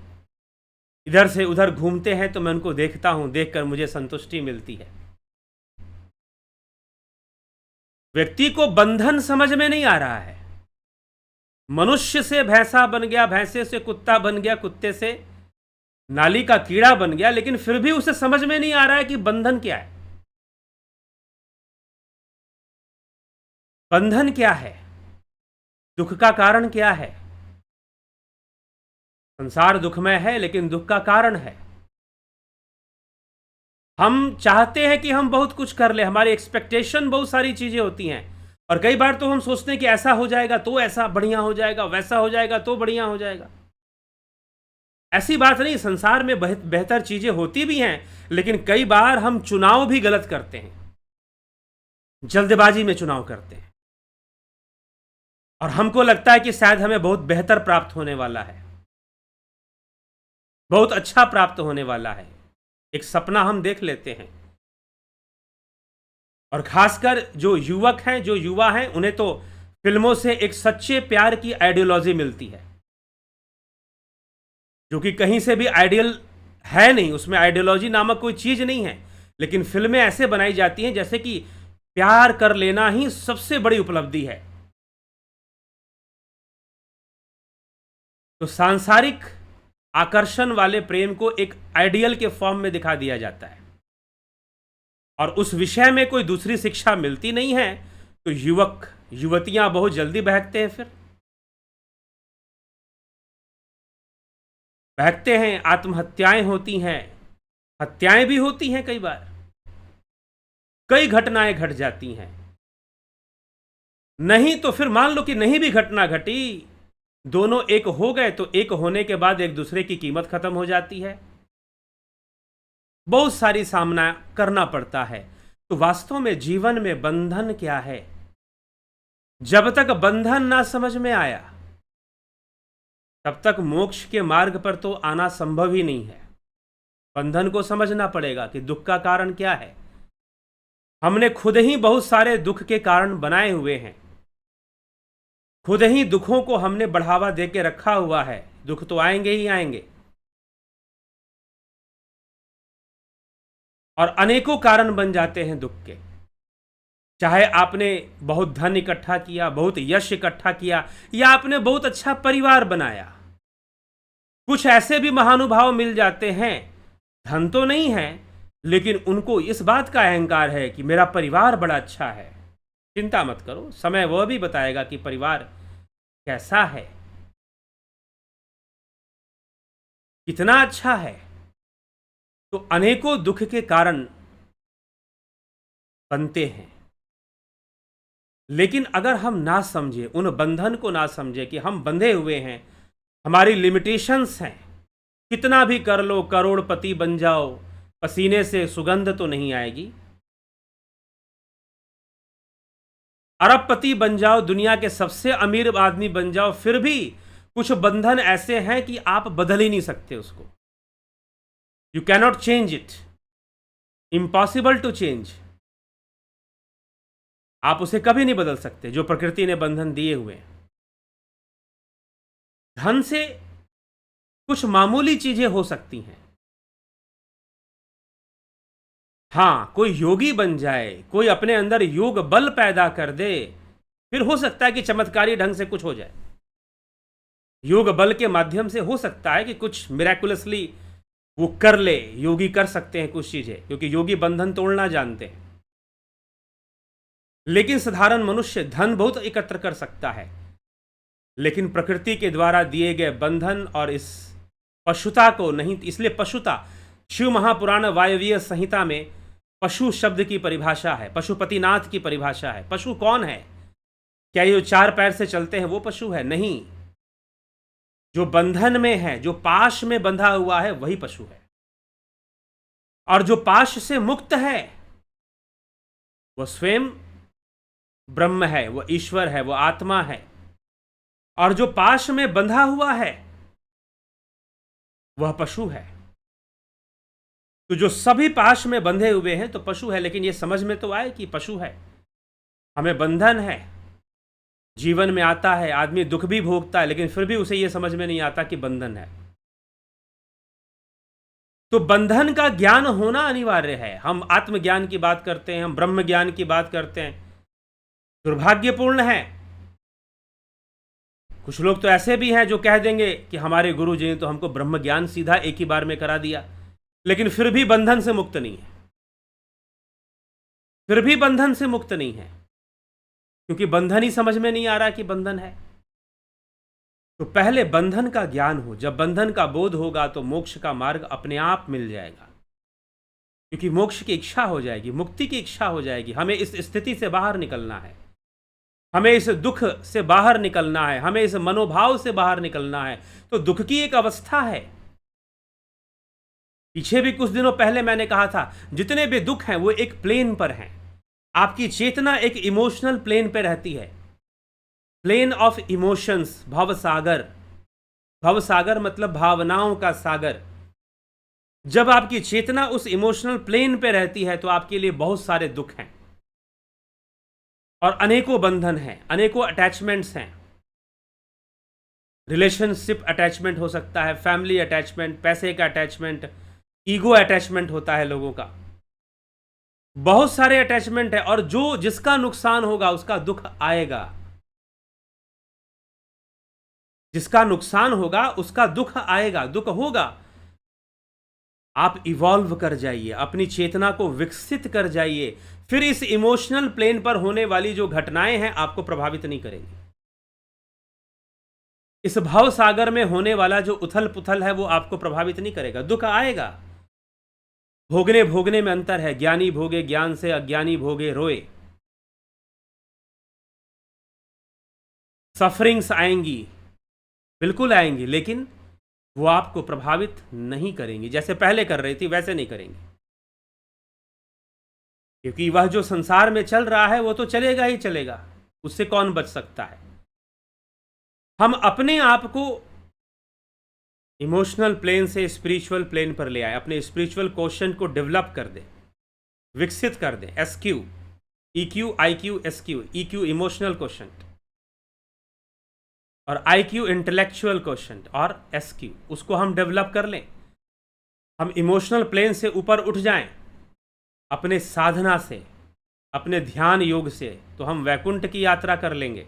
इधर से उधर घूमते हैं तो मैं उनको देखता हूं, देखकर मुझे संतुष्टि मिलती है। व्यक्ति को बंधन समझ में नहीं आ रहा है। मनुष्य से भैंसा बन गया, भैंसे से कुत्ता बन गया, कुत्ते से नाली का कीड़ा बन गया, लेकिन फिर भी उसे समझ में नहीं आ रहा है कि बंधन क्या है। बंधन क्या है, दुख का कारण क्या है? संसार दुखमय है, लेकिन दुख का कारण है। हम चाहते हैं कि हम बहुत कुछ कर ले, हमारी एक्सपेक्टेशन बहुत सारी चीजें होती हैं, और कई बार तो हम सोचते हैं कि ऐसा हो जाएगा तो ऐसा बढ़िया हो जाएगा, वैसा हो जाएगा तो बढ़िया हो जाएगा। ऐसी बात नहीं, संसार में बेहतर चीजें होती भी हैं, लेकिन कई बार हम चुनाव भी गलत करते हैं, जल्दबाजी में चुनाव करते हैं, और हमको लगता है कि शायद हमें बहुत बेहतर प्राप्त होने वाला है, बहुत अच्छा प्राप्त होने वाला है। एक सपना हम देख लेते हैं, और खासकर जो युवक हैं, जो युवा हैं, उन्हें तो फिल्मों से एक सच्चे प्यार की आइडियोलॉजी मिलती है, जो कि कहीं से भी आइडियल है नहीं, उसमें आइडियोलॉजी नामक कोई चीज नहीं है। लेकिन फिल्में ऐसे बनाई जाती हैं जैसे कि प्यार कर लेना ही सबसे बड़ी उपलब्धि है। तो सांसारिक आकर्षण वाले प्रेम को एक आइडियल के फॉर्म में दिखा दिया जाता है, और उस विषय में कोई दूसरी शिक्षा मिलती नहीं है, तो युवक युवतियां बहुत जल्दी बहकते हैं, फिर बहकते हैं, आत्महत्याएं होती हैं, हत्याएं भी होती हैं, कई बार कई घटनाएं घट जाती हैं। नहीं तो फिर मान लो कि नहीं भी घटना घटी, दोनों एक हो गए, तो एक होने के बाद एक दूसरे की कीमत खत्म हो जाती है, बहुत सारी सामना करना पड़ता है। तो वास्तव में जीवन में बंधन क्या है, जब तक बंधन ना समझ में आया तब तक मोक्ष के मार्ग पर तो आना संभव ही नहीं है। बंधन को समझना पड़ेगा कि दुख का कारण क्या है। हमने खुद ही बहुत सारे दुख के कारण बनाए हुए हैं, खुद ही दुखों को हमने बढ़ावा देके रखा हुआ है। दुख तो आएंगे ही आएंगे, और अनेकों कारण बन जाते हैं दुख के। चाहे आपने बहुत धन इकट्ठा किया, बहुत यश इकट्ठा किया, या आपने बहुत अच्छा परिवार बनाया। कुछ ऐसे भी महानुभाव मिल जाते हैं, धन तो नहीं है, लेकिन उनको इस बात का अहंकार है कि मेरा परिवार बड़ा अच्छा है। चिंता मत करो, समय वह भी बताएगा कि परिवार कैसा है, कितना अच्छा है। तो अनेकों दुख के कारण बनते हैं, लेकिन अगर हम ना समझे, उन बंधन को ना समझे कि हम बंधे हुए हैं, हमारी लिमिटेशंस हैं, कितना भी कर लो, करोड़पति बन जाओ, पसीने से सुगंध तो नहीं आएगी। अरबपति बन जाओ, दुनिया के सबसे अमीर आदमी बन जाओ, फिर भी कुछ बंधन ऐसे हैं कि आप बदल ही नहीं सकते उसको। You cannot change it, impossible to change. आप उसे कभी नहीं बदल सकते, जो प्रकृति ने बंधन दिए हुए हैं। धन से कुछ मामूली चीजें हो सकती हैं। हां, कोई योगी बन जाए, कोई अपने अंदर योग बल पैदा कर दे, फिर हो सकता है कि चमत्कारी ढंग से कुछ हो जाए। योग बल के माध्यम से हो सकता है कि कुछ मिरेकुलसली वो कर ले, योगी कर सकते हैं कुछ चीजें, क्योंकि योगी बंधन तोड़ना जानते हैं। लेकिन साधारण मनुष्य धन बहुत एकत्र कर सकता है, लेकिन प्रकृति के द्वारा दिए गए बंधन और इस पशुता को नहीं। इसलिए पशुता, शिव महापुराण वायवीय संहिता में पशु शब्द की परिभाषा है, पशुपतिनाथ की परिभाषा है। पशु कौन है? क्या ये जो 4 पैर से चलते हैं वो पशु है? नहीं, जो बंधन में है, जो पाश में बंधा हुआ है, वही पशु है। और जो पाश से मुक्त है वह स्वयं ब्रह्म है, वह ईश्वर है, वह आत्मा है। और जो पाश में बंधा हुआ है वह पशु है। तो जो सभी पाश में बंधे हुए हैं तो पशु है। लेकिन यह समझ में तो आए कि पशु है, हमें बंधन है, जीवन में आता है, आदमी दुख भी भोगता है, लेकिन फिर भी उसे यह समझ में नहीं आता कि बंधन है। तो बंधन का ज्ञान होना अनिवार्य है। हम आत्मज्ञान की बात करते हैं, हम ब्रह्म ज्ञान की बात करते हैं। दुर्भाग्यपूर्ण है, कुछ लोग तो ऐसे भी हैं जो कह देंगे कि हमारे गुरु जी ने तो हमको ब्रह्म ज्ञान सीधा एक ही बार में करा दिया, लेकिन फिर भी बंधन से मुक्त नहीं है, फिर भी बंधन से मुक्त नहीं है, क्योंकि बंधन ही समझ में नहीं आ रहा कि बंधन है। तो पहले बंधन का ज्ञान हो। जब बंधन का बोध होगा तो मोक्ष का मार्ग अपने आप मिल जाएगा, क्योंकि मोक्ष की इच्छा हो जाएगी, मुक्ति की इच्छा हो जाएगी। हमें इस स्थिति से बाहर निकलना है, हमें इस दुख से बाहर निकलना है, हमें इस मनोभाव से बाहर निकलना है। तो दुख की एक अवस्था है। पीछे भी कुछ दिनों पहले मैंने कहा था, जितने भी दुख हैं वो एक प्लेन पर हैं। आपकी चेतना एक इमोशनल प्लेन पे रहती है, प्लेन ऑफ इमोशंस, भवसागर। भवसागर मतलब भावनाओं का सागर। जब आपकी चेतना उस इमोशनल प्लेन पे रहती है तो आपके लिए बहुत सारे दुख हैं। और अनेकों बंधन हैं, अनेकों अटैचमेंट्स हैं। रिलेशनशिप अटैचमेंट हो सकता है, फैमिली अटैचमेंट, पैसे का अटैचमेंट, ईगो अटैचमेंट होता है लोगों का, बहुत सारे अटैचमेंट है। और जो जिसका नुकसान होगा उसका दुख आएगा, जिसका नुकसान होगा उसका दुख आएगा, दुख होगा। आप इवॉल्व कर जाइए, अपनी चेतना को विकसित कर जाइए, फिर इस इमोशनल प्लेन पर होने वाली जो घटनाएं हैं आपको प्रभावित नहीं करेंगी। इस भव सागर में होने वाला जो उथल पुथल है वो आपको प्रभावित नहीं करेगा। दुख आएगा, भोगने भोगने में अंतर है। ज्ञानी भोगे ज्ञान से, अज्ञानी भोगे रोए। सफरिंग्स आएंगी, बिल्कुल आएंगी, लेकिन वो आपको प्रभावित नहीं करेंगी। जैसे पहले कर रही थी वैसे नहीं करेंगी, क्योंकि वह जो संसार में चल रहा है वो तो चलेगा ही चलेगा, उससे कौन बच सकता है। हम अपने आप को इमोशनल प्लेन से स्पिरिचुअल प्लेन पर ले आए, अपने स्पिरिचुअल क्वेश्चन को डेवलप कर दें, विकसित कर दें। SQ, EQ, IQ, SQ। EQ emotional question और IQ इंटेलेक्चुअल क्वेश्चन, और SQ उसको हम डेवलप कर लें। हम इमोशनल प्लेन से ऊपर उठ जाएं अपने साधना से, अपने ध्यान योग से, तो हम वैकुंठ की यात्रा कर लेंगे।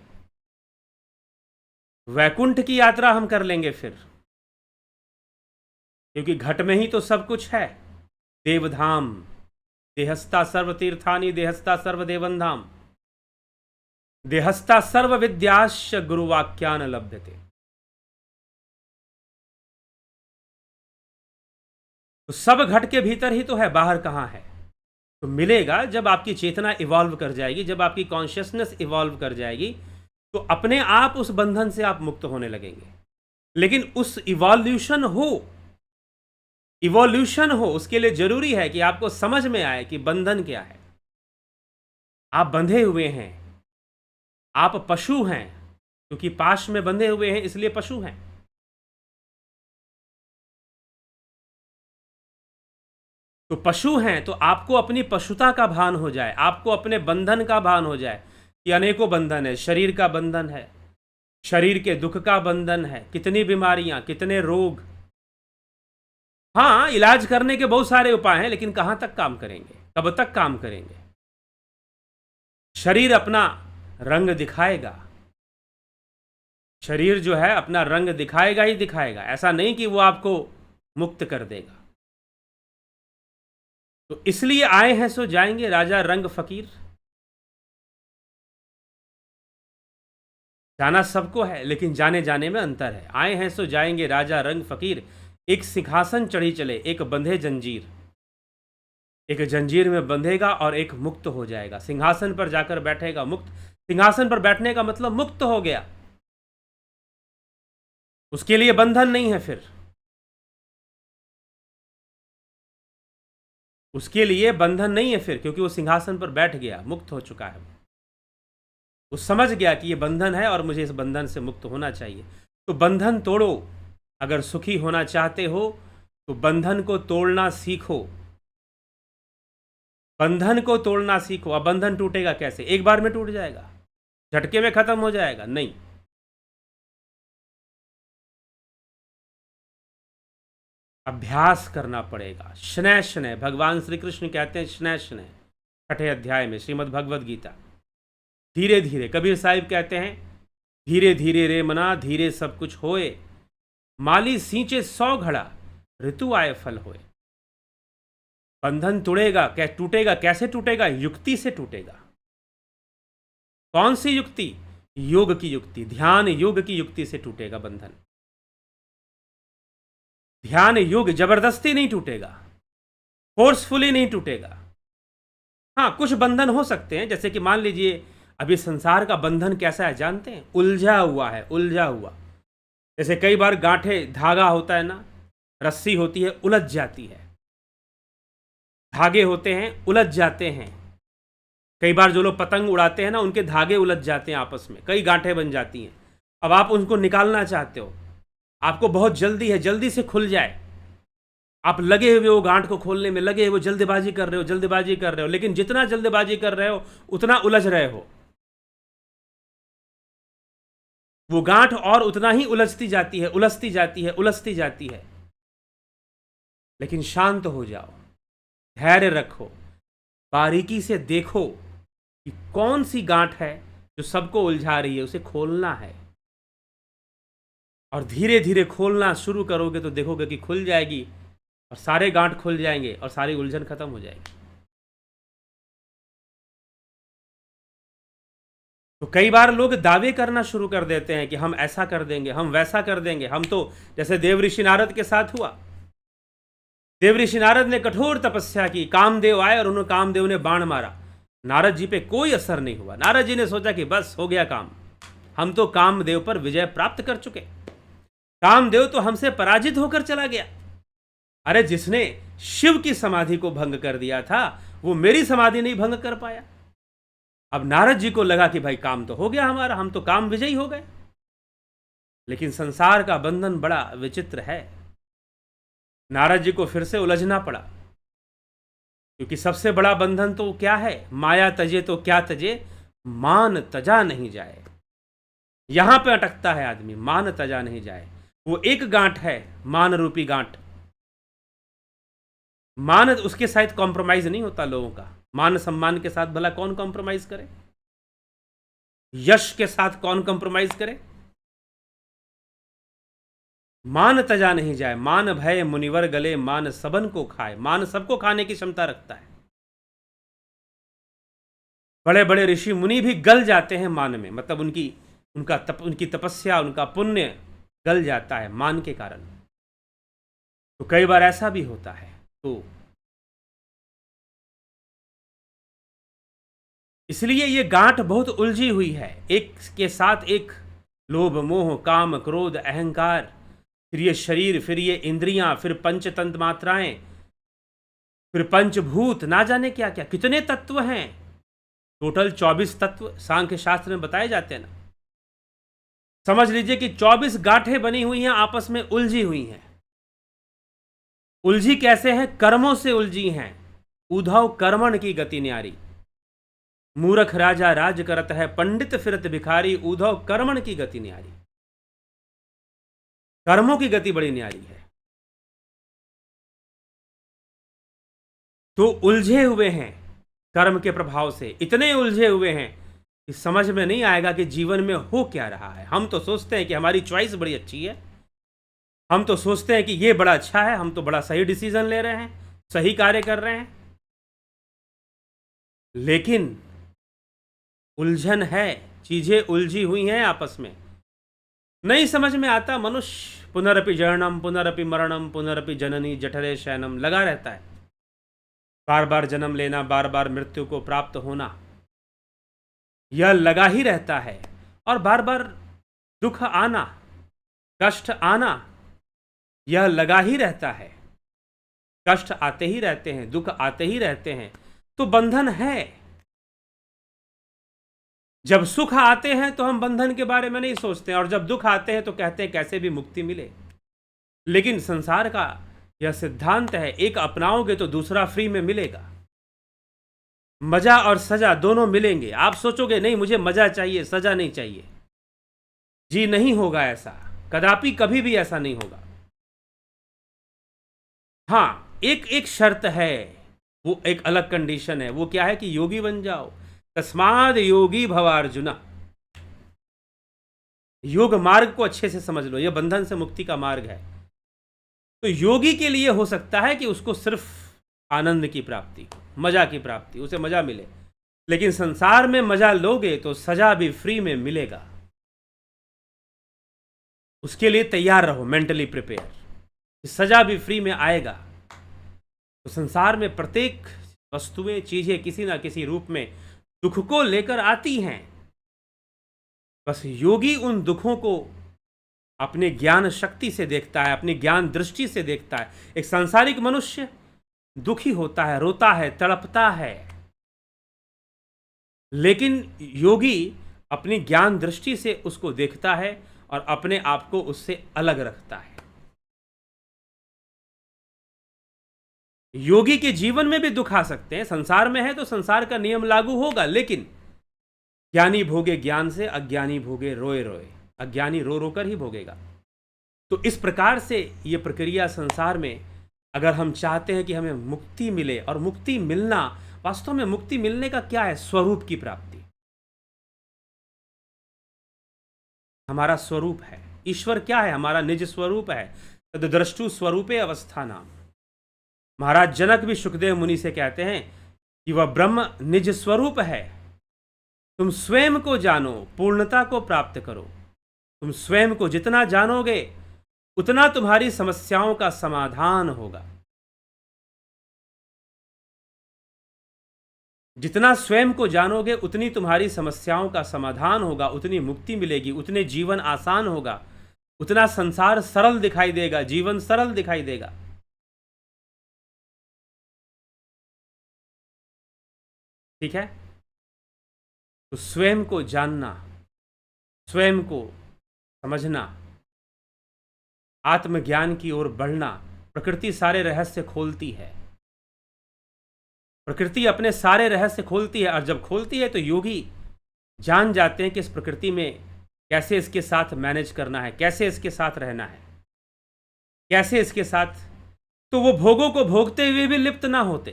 वैकुंठ की यात्रा हम कर लेंगे फिर, क्योंकि घट में ही तो सब कुछ है। देवधाम, देहस्ता सर्व तीर्थानि, देहस्ता सर्व देवंधाम, देहस्ता सर्व विद्याश्च गुरुवाक्यान लभ्यते। तो सब घट के भीतर ही तो है, बाहर कहां है। तो मिलेगा जब आपकी चेतना इवॉल्व कर जाएगी, जब आपकी कॉन्शियसनेस इवॉल्व कर जाएगी, तो अपने आप उस बंधन से आप मुक्त होने लगेंगे। लेकिन उस इवोल्यूशन हो, उसके लिए जरूरी है कि आपको समझ में आए कि बंधन क्या है। आप बंधे हुए हैं, आप पशु हैं, क्योंकि पाश में बंधे हुए हैं इसलिए पशु हैं। तो पशु हैं तो आपको अपनी पशुता का भान हो जाए, आपको अपने बंधन का भान हो जाए कि अनेकों बंधन है। शरीर का बंधन है, शरीर के दुख का बंधन है, कितनी बीमारियां, कितने रोग। हाँ, इलाज करने के बहुत सारे उपाय हैं, लेकिन कहां तक काम करेंगे, कब तक काम करेंगे। शरीर अपना रंग दिखाएगा, शरीर जो है अपना रंग दिखाएगा ही दिखाएगा, ऐसा नहीं कि वो आपको मुक्त कर देगा। तो इसलिए आए हैं सो जाएंगे, राजा रंग फकीर। जाना सबको है, लेकिन जाने जाने में अंतर है। आए हैं सो जाएंगे, राजा रंग फकीर। एक सिंहासन चढ़ी चले, एक बंधे जंजीर। एक जंजीर में बंधेगा और एक मुक्त हो जाएगा, सिंहासन पर जाकर बैठेगा मुक्त। सिंहासन पर बैठने का मतलब मुक्त हो गया, उसके लिए बंधन नहीं है। फिर उसके लिए बंधन नहीं है फिर, क्योंकि वो सिंहासन पर बैठ गया, मुक्त हो चुका है। वो समझ गया कि ये बंधन है और मुझे इस बंधन से मुक्त होना चाहिए। तो बंधन तोड़ो। अगर सुखी होना चाहते हो तो बंधन को तोड़ना सीखो, बंधन को तोड़ना सीखो। अब बंधन टूटेगा कैसे? एक बार में टूट जाएगा, झटके में खत्म हो जाएगा? नहीं, अभ्यास करना पड़ेगा। शनैः शनैः, भगवान श्री कृष्ण कहते हैं शनैः शनैः, 6ठे अध्याय में श्रीमद् भगवद गीता। धीरे धीरे, कबीर साहिब कहते हैं, धीरे धीरे रे मना, धीरे सब कुछ होए, माली सींचे 100 घड़ा, ऋतु आए फल होए। बंधन टूटेगा, टूटेगा कैसे? टूटेगा युक्ति से टूटेगा। कौन सी युक्ति? योग की युक्ति, ध्यान योग की युक्ति से टूटेगा बंधन। ध्यान योग जबरदस्ती नहीं टूटेगा, फोर्सफुली नहीं टूटेगा। हाँ, कुछ बंधन हो सकते हैं, जैसे कि मान लीजिए अभी संसार का बंधन कैसा है जानते हैं? उलझा हुआ है, उलझा हुआ। जैसे कई बार गांठे, धागा होता है ना, रस्सी होती है, उलझ जाती है, धागे होते हैं, उलझ जाते हैं। कई बार जो लोग पतंग उड़ाते हैं ना, उनके धागे उलझ जाते हैं आपस में, कई गांठें बन जाती हैं। अब आप उनको निकालना चाहते हो, आपको बहुत जल्दी है, जल्दी से खुल जाए, आप लगे हुए हो गांठ को खोलने में, लगे हुए, जल्दबाजी कर रहे हो, जल्दबाजी कर रहे हो, लेकिन जितना जल्दबाजी कर रहे हो उतना उलझ रहे हो। वो गांठ और उतना ही उलझती जाती है, उलझती जाती है, उलझती जाती है। लेकिन शांत हो जाओ, धैर्य रखो, बारीकी से देखो कि कौन सी गांठ है जो सबको उलझा रही है, उसे खोलना है। और धीरे धीरे खोलना शुरू करोगे तो देखोगे कि खुल जाएगी और सारे गांठ खुल जाएंगे और सारी उलझन खत्म हो जाएगी। तो कई बार लोग दावे करना शुरू कर देते हैं कि हम ऐसा कर देंगे, हम वैसा कर देंगे, हम तो, जैसे देवऋषि नारद के साथ हुआ। देवऋषि नारद ने कठोर तपस्या की, कामदेव आए और उन्होंने कामदेव ने बाण मारा, नारद जी पे कोई असर नहीं हुआ। नारद जी ने सोचा कि बस हो गया काम, हम तो कामदेव पर विजय प्राप्त कर चुके, कामदेव तो हमसे पराजित होकर चला गया। अरे जिसने शिव की समाधि को भंग कर दिया था वो मेरी समाधि नहीं भंग कर पाया। अब नारद जी को लगा कि भाई काम तो हो गया हमारा, हम तो काम विजयी हो गए। लेकिन संसार का बंधन बड़ा विचित्र है। नारद जी को फिर से उलझना पड़ा, क्योंकि सबसे बड़ा बंधन तो क्या है? माया तजे तो क्या तजे, मान तजा नहीं जाए। यहां पे अटकता है आदमी, मान तजा नहीं जाए। वो एक गांठ है, मान रूपी गांठ। मान, उसके साथ कॉम्प्रोमाइज नहीं होता लोगों का। मान सम्मान के साथ भला कौन कॉम्प्रोमाइज करे? यश के साथ कौन कॉम्प्रोमाइज करे? मान तजा नहीं जाए, मान भय मुनिवर गले, मान सबन को खाए। मान सबको खाने की क्षमता रखता है। बड़े बड़े ऋषि मुनि भी गल जाते हैं मान में, मतलब उनकी तपस्या, उनका पुण्य गल जाता है मान के कारण। तो कई बार ऐसा भी होता है। तो इसलिए ये गांठ बहुत उलझी हुई है, एक के साथ एक लोभ मोह काम क्रोध अहंकार, फिर ये शरीर, फिर ये इंद्रियां, फिर पंचतंत्र मात्राएं, फिर पंचभूत, ना जाने क्या क्या, कितने तत्व हैं। टोटल 24 तत्व सांख्य शास्त्र में बताए जाते हैं ना। समझ लीजिए कि 24 गांठें बनी हुई हैं, आपस में उलझी हुई हैं। उलझी कैसे हैं? कर्मों से उलझी हैं। उद्धव कर्मण की गति न्यारी, मूर्ख राजा राज करत है, पंडित फिरत भिखारी, उद्धव कर्मण की गति न्यारी। कर्मों की गति बड़ी न्यारी है। तो उलझे हुए हैं कर्म के प्रभाव से, इतने उलझे हुए हैं कि समझ में नहीं आएगा कि जीवन में हो क्या रहा है। हम तो सोचते हैं कि हमारी चॉइस बड़ी अच्छी है, हम तो सोचते हैं कि ये बड़ा अच्छा है, हम तो बड़ा सही डिसीजन ले रहे हैं, सही कार्य कर रहे हैं। लेकिन उलझन है, चीजें उलझी हुई हैं आपस में, नहीं समझ में आता। मनुष्य पुनरपि जननम पुनरपि मरणम पुनरपि जननी जठरे शयनम लगा रहता है। बार बार जन्म लेना, बार बार मृत्यु को प्राप्त होना, यह लगा ही रहता है। और बार बार दुख आना, कष्ट आना, यह लगा ही रहता है। कष्ट आते ही रहते हैं, दुख आते ही रहते हैं। तो बंधन है। जब सुख आते हैं तो हम बंधन के बारे में नहीं सोचते, और जब दुख आते हैं तो कहते हैं कैसे भी मुक्ति मिले। लेकिन संसार का यह सिद्धांत है, एक अपनाओगे तो दूसरा फ्री में मिलेगा। मजा और सजा दोनों मिलेंगे। आप सोचोगे नहीं मुझे मजा चाहिए, सजा नहीं चाहिए, जी नहीं होगा ऐसा, कदापि कभी भी ऐसा नहीं होगा। हाँ, एक शर्त है, वो एक अलग कंडीशन है। वो क्या है कि योगी बन जाओ। तस्माद योगी भवार्जुना। योग मार्ग को अच्छे से समझ लो, यह बंधन से मुक्ति का मार्ग है। तो योगी के लिए हो सकता है कि उसको सिर्फ आनंद की प्राप्ति, मजा की प्राप्ति, उसे मजा मिले। लेकिन संसार में मजा लोगे तो सजा भी फ्री में मिलेगा। उसके लिए तैयार रहो, मेंटली प्रिपेयर, सजा भी फ्री में आएगा। तो संसार में प्रत्येक वस्तुएं, चीजें किसी ना किसी रूप में दुख को लेकर आती हैं। बस योगी उन दुखों को अपने ज्ञान शक्ति से देखता है, अपनी ज्ञान दृष्टि से देखता है। एक सांसारिक मनुष्य दुखी होता है, रोता है, तड़पता है, लेकिन योगी अपनी ज्ञान दृष्टि से उसको देखता है और अपने आप को उससे अलग रखता है। योगी के जीवन में भी दुख आ सकते हैं, संसार में है तो संसार का नियम लागू होगा, लेकिन ज्ञानी भोगे ज्ञान से, अज्ञानी भोगे रोए रोए। अज्ञानी रो रो कर ही भोगेगा। तो इस प्रकार से ये प्रक्रिया संसार में, अगर हम चाहते हैं कि हमें मुक्ति मिले, और मुक्ति मिलना, वास्तव में मुक्ति मिलने का क्या है? स्वरूप की प्राप्ति। हमारा स्वरूप है। ईश्वर क्या है? हमारा निज स्वरूप है। तद्द्रष्टु स्वरूपे अवस्था नाम। महाराज जनक भी सुखदेव मुनि से कहते हैं कि वह ब्रह्म निज स्वरूप है। तुम स्वयं को जानो, पूर्णता को प्राप्त करो। तुम स्वयं को जितना जानोगे उतना तुम्हारी समस्याओं का समाधान होगा। जितना स्वयं को जानोगे उतनी तुम्हारी समस्याओं का समाधान होगा, उतनी मुक्ति मिलेगी, उतने जीवन आसान होगा, उतना संसार सरल दिखाई देगा, जीवन सरल दिखाई देगा। ठीक है? तो स्वयं को जानना, स्वयं को समझना, आत्मज्ञान की ओर बढ़ना, प्रकृति सारे रहस्य खोलती है। प्रकृति अपने सारे रहस्य खोलती है, और जब खोलती है तो योगी जान जाते हैं कि इस प्रकृति में कैसे इसके साथ मैनेज करना है, कैसे इसके साथ रहना है, कैसे इसके साथ। तो वो भोगों को भोगते हुए भी लिप्त ना होते,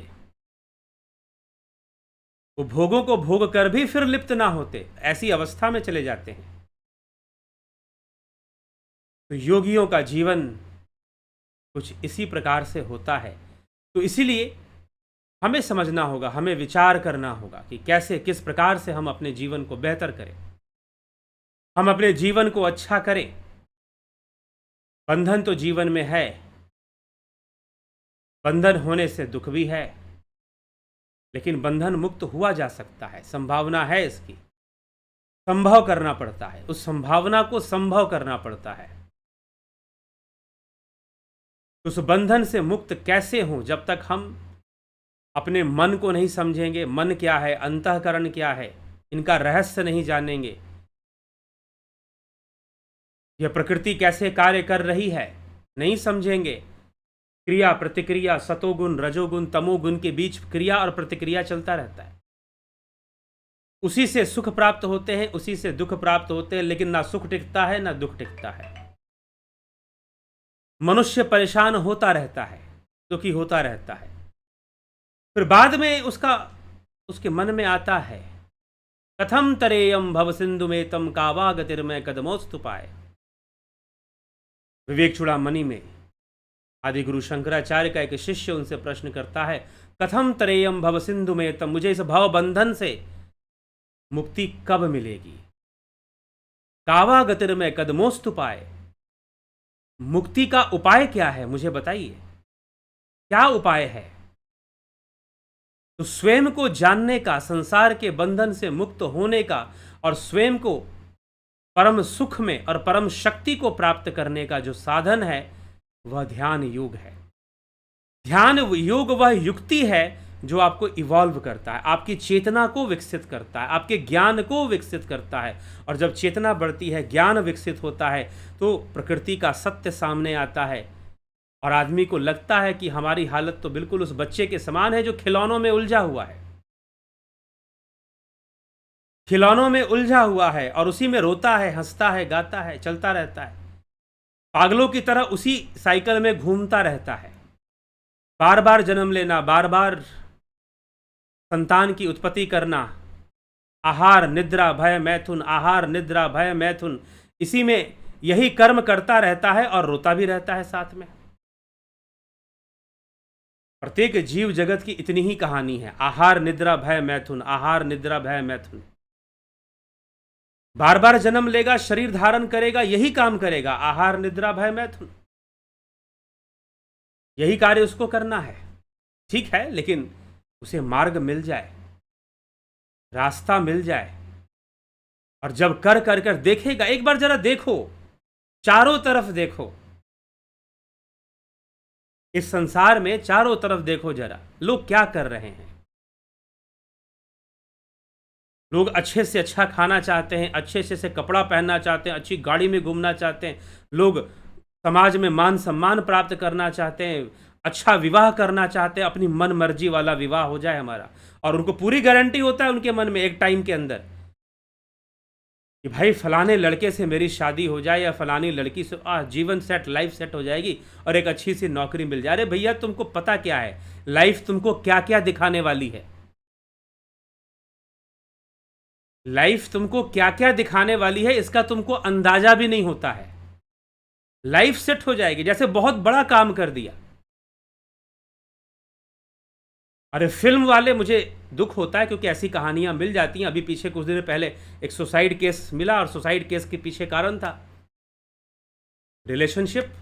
वो भोगों को भोग कर भी फिर लिप्त ना होते, ऐसी अवस्था में चले जाते हैं। तो योगियों का जीवन कुछ इसी प्रकार से होता है। तो इसीलिए हमें समझना होगा, हमें विचार करना होगा कि कैसे, किस प्रकार से हम अपने जीवन को बेहतर करें, हम अपने जीवन को अच्छा करें। बंधन तो जीवन में है, बंधन होने से दुख भी है, लेकिन बंधन मुक्त हुआ जा सकता है, संभावना है इसकी। संभव करना पड़ता है, उस संभावना को संभव करना पड़ता है। उस बंधन से मुक्त कैसे हों? जब तक हम अपने मन को नहीं समझेंगे, मन क्या है, अंतःकरण क्या है, इनका रहस्य नहीं जानेंगे, यह प्रकृति कैसे कार्य कर रही है नहीं समझेंगे, क्रिया प्रतिक्रिया, सतोगुण रजोगुण तमोगुण के बीच क्रिया और प्रतिक्रिया चलता रहता है। उसी से सुख प्राप्त होते हैं, उसी से दुख प्राप्त होते हैं, लेकिन ना सुख टिकता है ना दुख टिकता है। मनुष्य परेशान होता रहता है, दुखी होता रहता है। फिर बाद में उसके मन में आता है, कथम तरेयम भव सिंधु में तम कावा गतिर्मय कदमोस्तु पाए। विवेक चूड़ामणि में आदि गुरु शंकराचार्य का एक शिष्य उनसे प्रश्न करता है, कथम तरेयम भव सिंधु में तम, मुझे इस भव बंधन से मुक्ति कब मिलेगी? कावा गतिर्मय कदमोस्तु पाए, मुक्ति का उपाय क्या है, मुझे बताइए, क्या उपाय है? तो स्वयं को जानने का, संसार के बंधन से मुक्त होने का, और स्वयं को परम सुख में और परम शक्ति को प्राप्त करने का जो साधन है वह ध्यान योग है। ध्यान योग वह युक्ति है जो आपको इवॉल्व करता है, आपकी चेतना को विकसित करता है, आपके ज्ञान को विकसित करता है। और जब चेतना बढ़ती है, ज्ञान विकसित होता है, तो प्रकृति का सत्य सामने आता है, और आदमी को लगता है कि हमारी हालत तो बिल्कुल उस बच्चे के समान है जो खिलौनों में उलझा हुआ है, खिलौनों में उलझा हुआ है, और उसी में रोता है, हंसता है, गाता है, चलता रहता है, पागलों की तरह उसी साइकिल में घूमता रहता है। बार बार जन्म लेना, बार बार संतान की उत्पत्ति करना, आहार निद्रा भय मैथुन, आहार निद्रा भय मैथुन, इसी में यही कर्म करता रहता है और रोता भी रहता है साथ में। प्रत्येक जीव जगत की इतनी ही कहानी है, आहार निद्रा भय मैथुन, आहार निद्रा भय मैथुन। बार बार जन्म लेगा, शरीर धारण करेगा, यही काम करेगा, आहार निद्रा भय मैथुन, यही कार्य उसको करना है। ठीक है, लेकिन उसे मार्ग मिल जाए, रास्ता मिल जाए, और जब कर कर कर देखेगा, एक बार जरा देखो, चारों तरफ देखो, इस संसार में चारों तरफ देखो जरा, लोग क्या कर रहे हैं। लोग अच्छे से अच्छा खाना चाहते हैं, अच्छे से कपड़ा पहनना चाहते हैं, अच्छी गाड़ी में घूमना चाहते हैं, लोग समाज में मान सम्मान प्राप्त करना चाहते हैं, अच्छा विवाह करना चाहते हैं, अपनी मन मर्जी वाला विवाह हो जाए हमारा, और उनको पूरी गारंटी होता है उनके मन में एक टाइम के अंदर कि भाई फलाने लड़के से मेरी शादी हो जाए या फलानी लड़की से जीवन सेट, लाइफ सेट हो जाएगी और एक अच्छी सी नौकरी मिल जाए। अरे भैया तुमको पता क्या है लाइफ तुमको क्या क्या दिखाने वाली है? लाइफ तुमको क्या क्या दिखाने वाली है इसका तुमको अंदाजा भी नहीं होता है। लाइफ सेट हो जाएगी, जैसे बहुत बड़ा काम कर दिया। अरे फिल्म वाले, मुझे दुख होता है क्योंकि ऐसी कहानियां मिल जाती हैं। अभी पीछे कुछ दिन पहले एक सुसाइड केस मिला और सुसाइड केस के पीछे कारण था रिलेशनशिप।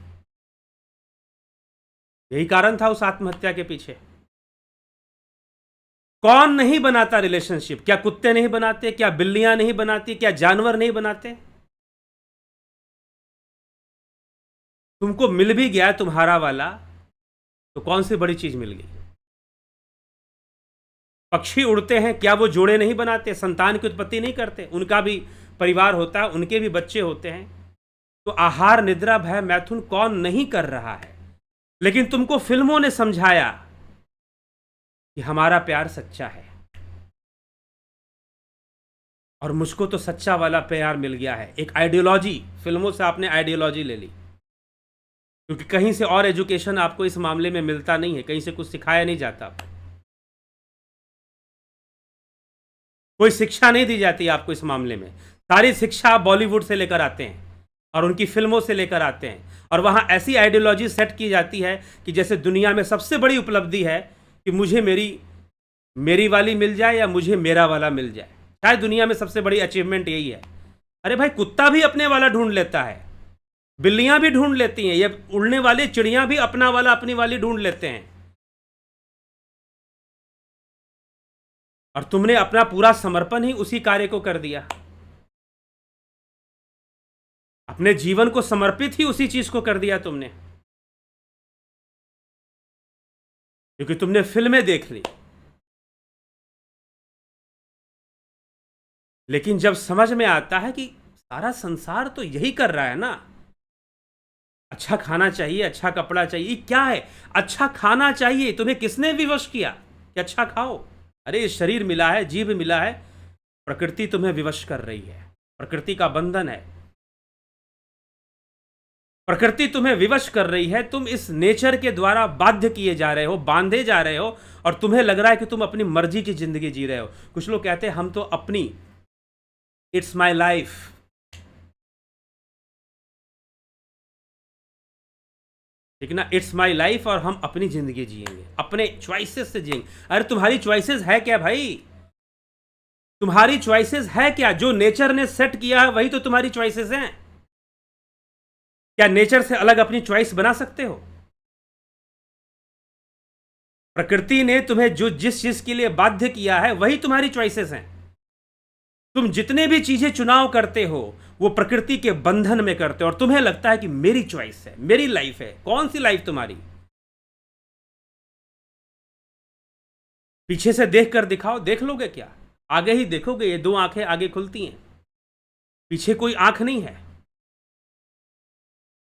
यही कारण था उस आत्महत्या के पीछे। कौन नहीं बनाता रिलेशनशिप? क्या कुत्ते नहीं बनाते? क्या बिल्लियां नहीं बनाती? क्या जानवर नहीं बनाते? तुमको मिल भी गया तुम्हारा वाला तो कौन सी बड़ी चीज मिल गई? पक्षी उड़ते हैं, क्या वो जोड़े नहीं बनाते? संतान की उत्पत्ति नहीं करते? उनका भी परिवार होता है, उनके भी बच्चे होते हैं। तो आहार निद्रा भय मैथुन कौन नहीं कर रहा है? लेकिन तुमको फिल्मों ने समझाया कि हमारा प्यार सच्चा है। और मुझको तो सच्चा वाला प्यार मिल गया है। एक आइडियोलॉजी, फिल्मों से आपने आइडियोलॉजी ले ली, क्योंकि कहीं से और एजुकेशन आपको इस मामले में मिलता नहीं है, कहीं से कुछ सिखाया नहीं जाता, कोई शिक्षा नहीं दी जाती आपको इस मामले में। सारी शिक्षा आप बॉलीवुड से लेकर आते हैं और उनकी फिल्मों से लेकर आते हैं, और वहाँ ऐसी आइडियोलॉजी सेट की जाती है कि जैसे दुनिया में सबसे बड़ी उपलब्धि है कि मुझे मेरी वाली मिल जाए या मुझे मेरा वाला मिल जाए। शायद दुनिया में सबसे बड़ी अचीवमेंट यही है। अरे भाई कुत्ता भी अपने वाला ढूंढ लेता है, बिल्लियां भी ढूंढ लेती हैं, ये उड़ने वाली चिड़ियां भी अपना वाला अपनी वाली ढूंढ लेते हैं। और तुमने अपना पूरा समर्पण ही उसी कार्य को कर दिया, अपने जीवन को समर्पित ही उसी चीज को कर दिया तुमने, क्योंकि तुमने फिल्में देख ली। लेकिन जब समझ में आता है कि सारा संसार तो यही कर रहा है ना, अच्छा खाना चाहिए, अच्छा कपड़ा चाहिए, क्या है अच्छा खाना चाहिए? तुम्हें किसने विवश किया कि अच्छा खाओ? अरे शरीर मिला है, जीभ मिला है, प्रकृति तुम्हें विवश कर रही है, प्रकृति का बंधन है, प्रकृति तुम्हें विवश कर रही है। तुम इस नेचर के द्वारा बाध्य किए जा रहे हो, बांधे जा रहे हो, और तुम्हें लग रहा है कि तुम अपनी मर्जी की जिंदगी जी रहे हो। कुछ लोग कहते हैं हम तो अपनी, इट्स माई लाइफ, ठीक ना, इट्स माई लाइफ, और हम अपनी जिंदगी जिएंगे, अपने चॉइसेस से जिएंगे। अरे तुम्हारी चॉइसेस है क्या भाई? तुम्हारी चॉइसेस है क्या? जो नेचर ने सेट किया है वही तो तुम्हारी चॉइसेस हैं। क्या नेचर से अलग अपनी चॉइस बना सकते हो? प्रकृति ने तुम्हें जो जिस चीज के लिए बाध्य किया है वही तुम्हारी चॉइसेस हैं। तुम जितने भी चीजें चुनाव करते हो वो प्रकृति के बंधन में करते हो, और तुम्हें लगता है कि मेरी चॉइस है, मेरी लाइफ है। कौन सी लाइफ तुम्हारी? पीछे से देख कर दिखाओ, देख लोगे क्या? आगे ही देखोगे, ये दो आंखें आगे खुलती हैं, पीछे कोई आंख नहीं है।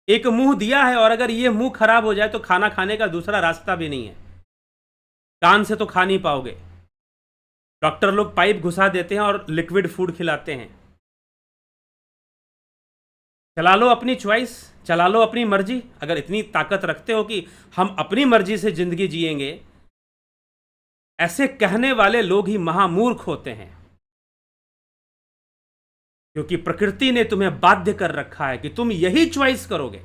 एक मुंह दिया है, और अगर ये मुंह खराब हो जाए तो खाना खाने का दूसरा रास्ता भी नहीं है। कान से तो खा नहीं पाओगे, डॉक्टर लोग पाइप घुसा देते हैं और लिक्विड फूड खिलाते हैं। चला लो अपनी चॉइस, चला लो अपनी मर्जी। अगर इतनी ताकत रखते हो कि हम अपनी मर्जी से जिंदगी जिएंगे, ऐसे कहने वाले लोग ही महामूर्ख होते हैं, क्योंकि प्रकृति ने तुम्हें बाध्य कर रखा है कि तुम यही चॉइस करोगे,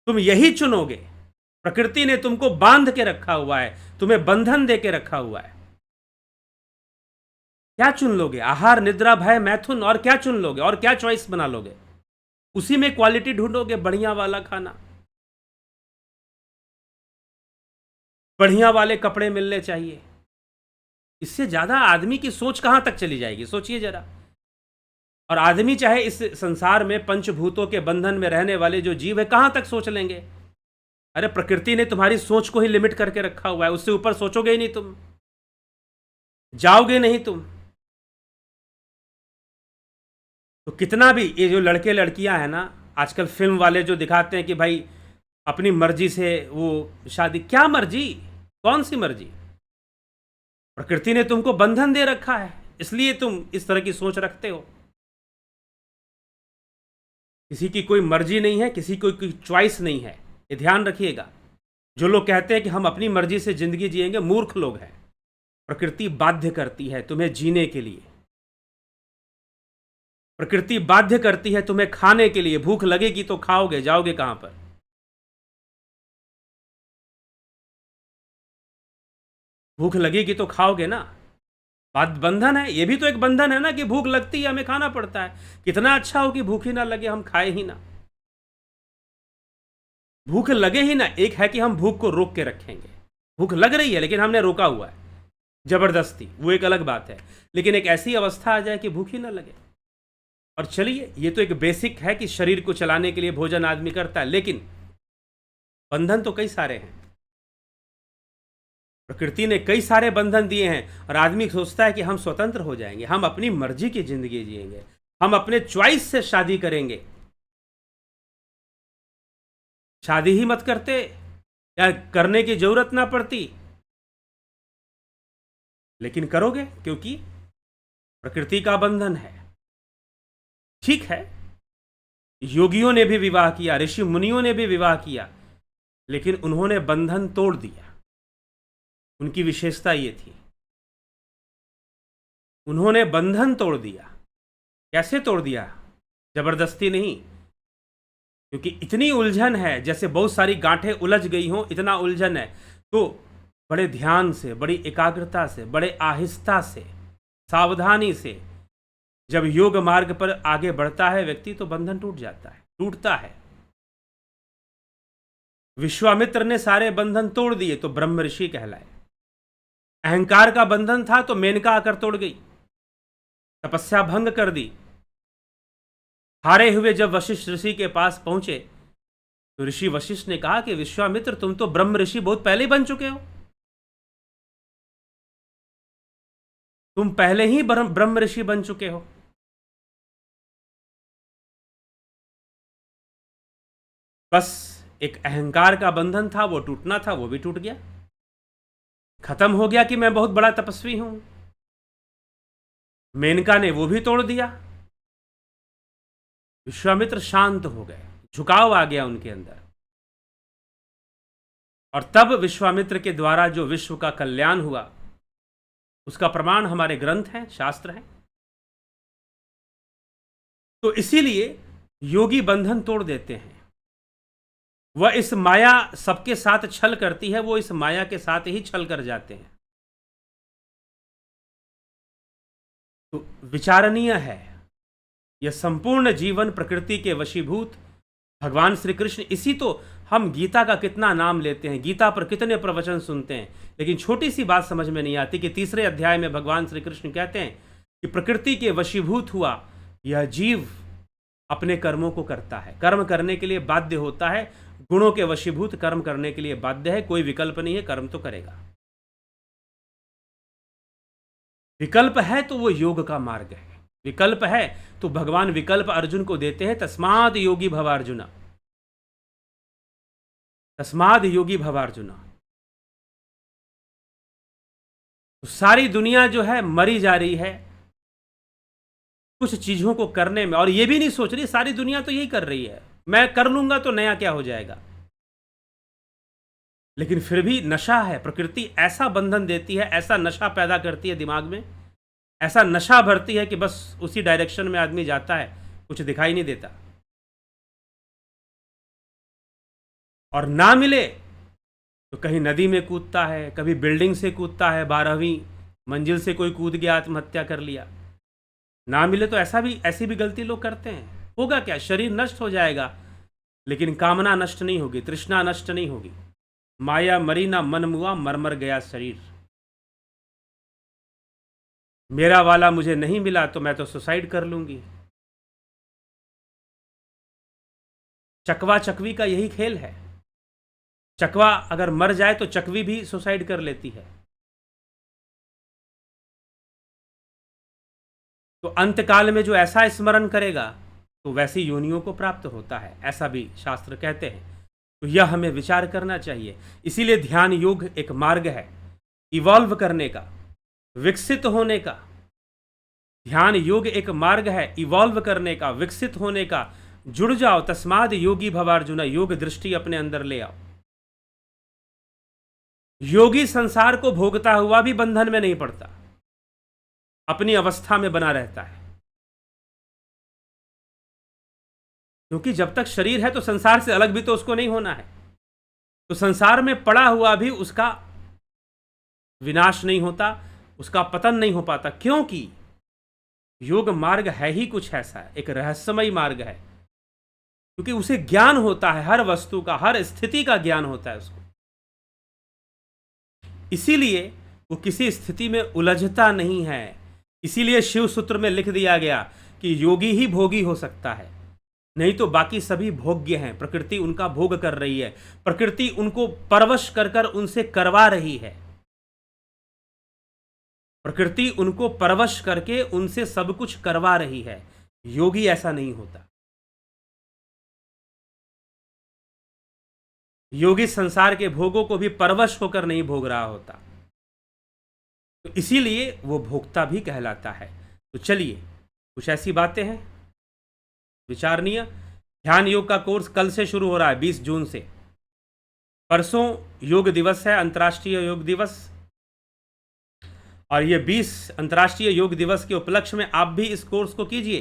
तुम यही चुनोगे। प्रकृति ने तुमको बांध के रखा हुआ है, तुम्हें बंधन दे के रखा हुआ है। क्या चुन लोगे? आहार निद्रा भय मैथुन, और क्या चुन लोगे? और क्या चॉइस बना लोगे? उसी में क्वालिटी ढूंढोगे, बढ़िया वाला खाना, बढ़िया वाले कपड़े मिलने चाहिए। इससे ज्यादा आदमी की सोच कहां तक चली जाएगी? सोचिए जरा। और आदमी चाहे इस संसार में पंचभूतों के बंधन में रहने वाले जो जीव है, कहां तक सोच लेंगे? अरे प्रकृति ने तुम्हारी सोच को ही लिमिट करके रखा हुआ है, उससे ऊपर सोचोगे ही नहीं, तुम जाओगे नहीं तुम। तो कितना भी ये जो लड़के लड़कियां हैं ना, आजकल फिल्म वाले जो दिखाते हैं कि भाई अपनी मर्जी से वो शादी, क्या मर्जी? कौन सी मर्जी? प्रकृति ने तुमको बंधन दे रखा है, इसलिए तुम इस तरह की सोच रखते हो। किसी की कोई मर्जी नहीं है, किसी को कोई चॉइस नहीं है, ये ध्यान रखिएगा। जो लोग कहते हैं कि हम अपनी मर्जी से जिंदगी जिएंगे, मूर्ख लोग हैं। प्रकृति बाध्य करती है तुम्हें जीने के लिए, प्रकृति बाध्य करती है तुम्हें खाने के लिए। भूख लगेगी तो खाओगे, जाओगे कहां पर? भूख लगेगी तो खाओगे ना। बात बंधन है, ये भी तो एक बंधन है ना कि भूख लगती है, हमें खाना पड़ता है। कितना अच्छा हो कि भूख ही ना लगे, हम खाए ही ना, भूख लगे ही ना। एक है कि हम भूख को रोक के रखेंगे, भूख लग रही है लेकिन हमने रोका हुआ है जबरदस्ती, वो एक अलग बात है। लेकिन एक ऐसी अवस्था आ जाए कि भूख ही ना लगे। और चलिए, ये तो एक बेसिक है कि शरीर को चलाने के लिए भोजन आदमी करता है, लेकिन बंधन तो कई सारे हैं। प्रकृति ने कई सारे बंधन दिए हैं और आदमी सोचता है कि हम स्वतंत्र हो जाएंगे, हम अपनी मर्जी की जिंदगी जिएंगे, हम अपने चॉइस से शादी करेंगे। शादी ही मत करते या करने की जरूरत ना पड़ती, लेकिन करोगे क्योंकि प्रकृति का बंधन है। ठीक है, योगियों ने भी विवाह किया, ऋषि मुनियों ने भी विवाह किया, लेकिन उन्होंने बंधन तोड़ दिया। उनकी विशेषता ये थी, उन्होंने बंधन तोड़ दिया। कैसे तोड़ दिया? जबरदस्ती नहीं, क्योंकि इतनी उलझन है, जैसे बहुत सारी गांठें उलझ गई हों, इतना उलझन है। तो बड़े ध्यान से, बड़ी एकाग्रता से, बड़े आहिस्ता से, सावधानी से जब योग मार्ग पर आगे बढ़ता है व्यक्ति, तो बंधन टूट जाता है, टूटता है। विश्वामित्र ने सारे बंधन तोड़ दिए तो ब्रह्म ऋषि कहलाए। अहंकार का बंधन था तो मेनका आकर तोड़ गई, तपस्या भंग कर दी। हारे हुए जब वशिष्ठ ऋषि के पास पहुंचे तो ऋषि वशिष्ठ ने कहा कि विश्वामित्र, तुम तो ब्रह्म ऋषि बहुत पहले बन चुके हो, तुम पहले ही ब्रह्म ऋषि बन चुके हो। बस एक अहंकार का बंधन था, वो टूटना था, वो भी टूट गया। खत्म हो गया कि मैं बहुत बड़ा तपस्वी हूं। मेनका ने वो भी तोड़ दिया। विश्वामित्र शांत हो गए, झुकाव आ गया उनके अंदर। और तब विश्वामित्र के द्वारा जो विश्व का कल्याण हुआ, उसका प्रमाण हमारे ग्रंथ हैं, शास्त्र हैं। तो इसीलिए योगी बंधन तोड़ देते हैं। वह इस माया सबके साथ छल करती है, वो इस माया के साथ ही छल कर जाते हैं। तो विचारणीय है, यह संपूर्ण जीवन प्रकृति के वशीभूत भगवान श्री कृष्ण। इसी तो हम गीता का कितना नाम लेते हैं, गीता पर कितने प्रवचन सुनते हैं, लेकिन छोटी सी बात समझ में नहीं आती कि तीसरे अध्याय में भगवान श्री कृष्ण कहते हैं कि प्रकृति के वशीभूत हुआ यह जीव अपने कर्मों को करता है, कर्म करने के लिए बाध्य होता है। गुणों के वशीभूत कर्म करने के लिए बाध्य है, कोई विकल्प नहीं है, कर्म तो करेगा। विकल्प है तो वो योग का मार्ग है। विकल्प है तो भगवान विकल्प अर्जुन को देते हैं, तस्माद योगी भवार्जुना, तस्माद योगी भवार्जुना। तो सारी दुनिया जो है मरी जा रही है कुछ चीजों को करने में, और ये भी नहीं सोच रही सारी दुनिया तो यही कर रही है, मैं कर लूंगा तो नया क्या हो जाएगा। लेकिन फिर भी नशा है, प्रकृति ऐसा बंधन देती है, ऐसा नशा पैदा करती है दिमाग में, ऐसा नशा भरती है कि बस उसी डायरेक्शन में आदमी जाता है, कुछ दिखाई नहीं देता। और ना मिले तो कहीं नदी में कूदता है, कभी बिल्डिंग से कूदता है, 12वीं मंजिल से कोई कूद गया, आत्महत्या कर लिया। ना मिले तो ऐसी भी गलती लोग करते हैं। होगा क्या? शरीर नष्ट हो जाएगा, लेकिन कामना नष्ट नहीं होगी, तृष्णा नष्ट नहीं होगी। माया मरी ना मन मुआ, मर मर गया शरीर। मेरा वाला मुझे नहीं मिला तो मैं तो सुसाइड कर लूंगी। चकवा चकवी का यही खेल है। चकवा अगर मर जाए तो चकवी भी सुसाइड कर लेती है। तो अंतकाल में जो ऐसा स्मरण करेगा तो वैसी योनियों को प्राप्त होता है, ऐसा भी शास्त्र कहते हैं। तो यह हमें विचार करना चाहिए। इसीलिए ध्यान योग एक मार्ग है इवॉल्व करने का, विकसित होने का, ध्यान योग एक मार्ग है इवॉल्व करने का, विकसित होने का। जुड़ जाओ, तस्माद योगी भव अर्जुन, योग दृष्टि अपने अंदर ले आओ। योगी संसार को भोगता हुआ भी बंधन में नहीं पड़ता, अपनी अवस्था में बना रहता है। क्योंकि जब तक शरीर है तो संसार से अलग भी तो उसको नहीं होना है। तो संसार में पड़ा हुआ भी उसका विनाश नहीं होता, उसका पतन नहीं हो पाता। क्योंकि योग मार्ग है ही कुछ ऐसा, एक रहस्यमयी मार्ग है। क्योंकि उसे ज्ञान होता है, हर वस्तु का, हर स्थिति का ज्ञान होता है उसको। इसीलिए वो किसी स्थिति में उलझता नहीं है। इसीलिए शिव सूत्र में लिख दिया गया कि योगी ही भोगी हो सकता है, नहीं तो बाकी सभी भोग्य हैं। प्रकृति उनका भोग कर रही है, प्रकृति उनको परवश कर कर उनसे करवा रही है। प्रकृति उनको परवश करके उनसे सब कुछ करवा रही है। योगी ऐसा नहीं होता। योगी संसार के भोगों को भी परवश होकर नहीं भोग रहा होता, तो इसीलिए वो भोक्ता भी कहलाता है। तो चलिए, कुछ ऐसी बातें हैं विचारणीय। ध्यान योग का कोर्स कल से शुरू हो रहा है, 20 जून से। परसों योग दिवस है, अंतर्राष्ट्रीय योग दिवस। और ये 20 अंतर्राष्ट्रीय योग दिवस के उपलक्ष्य में आप भी इस कोर्स को कीजिए।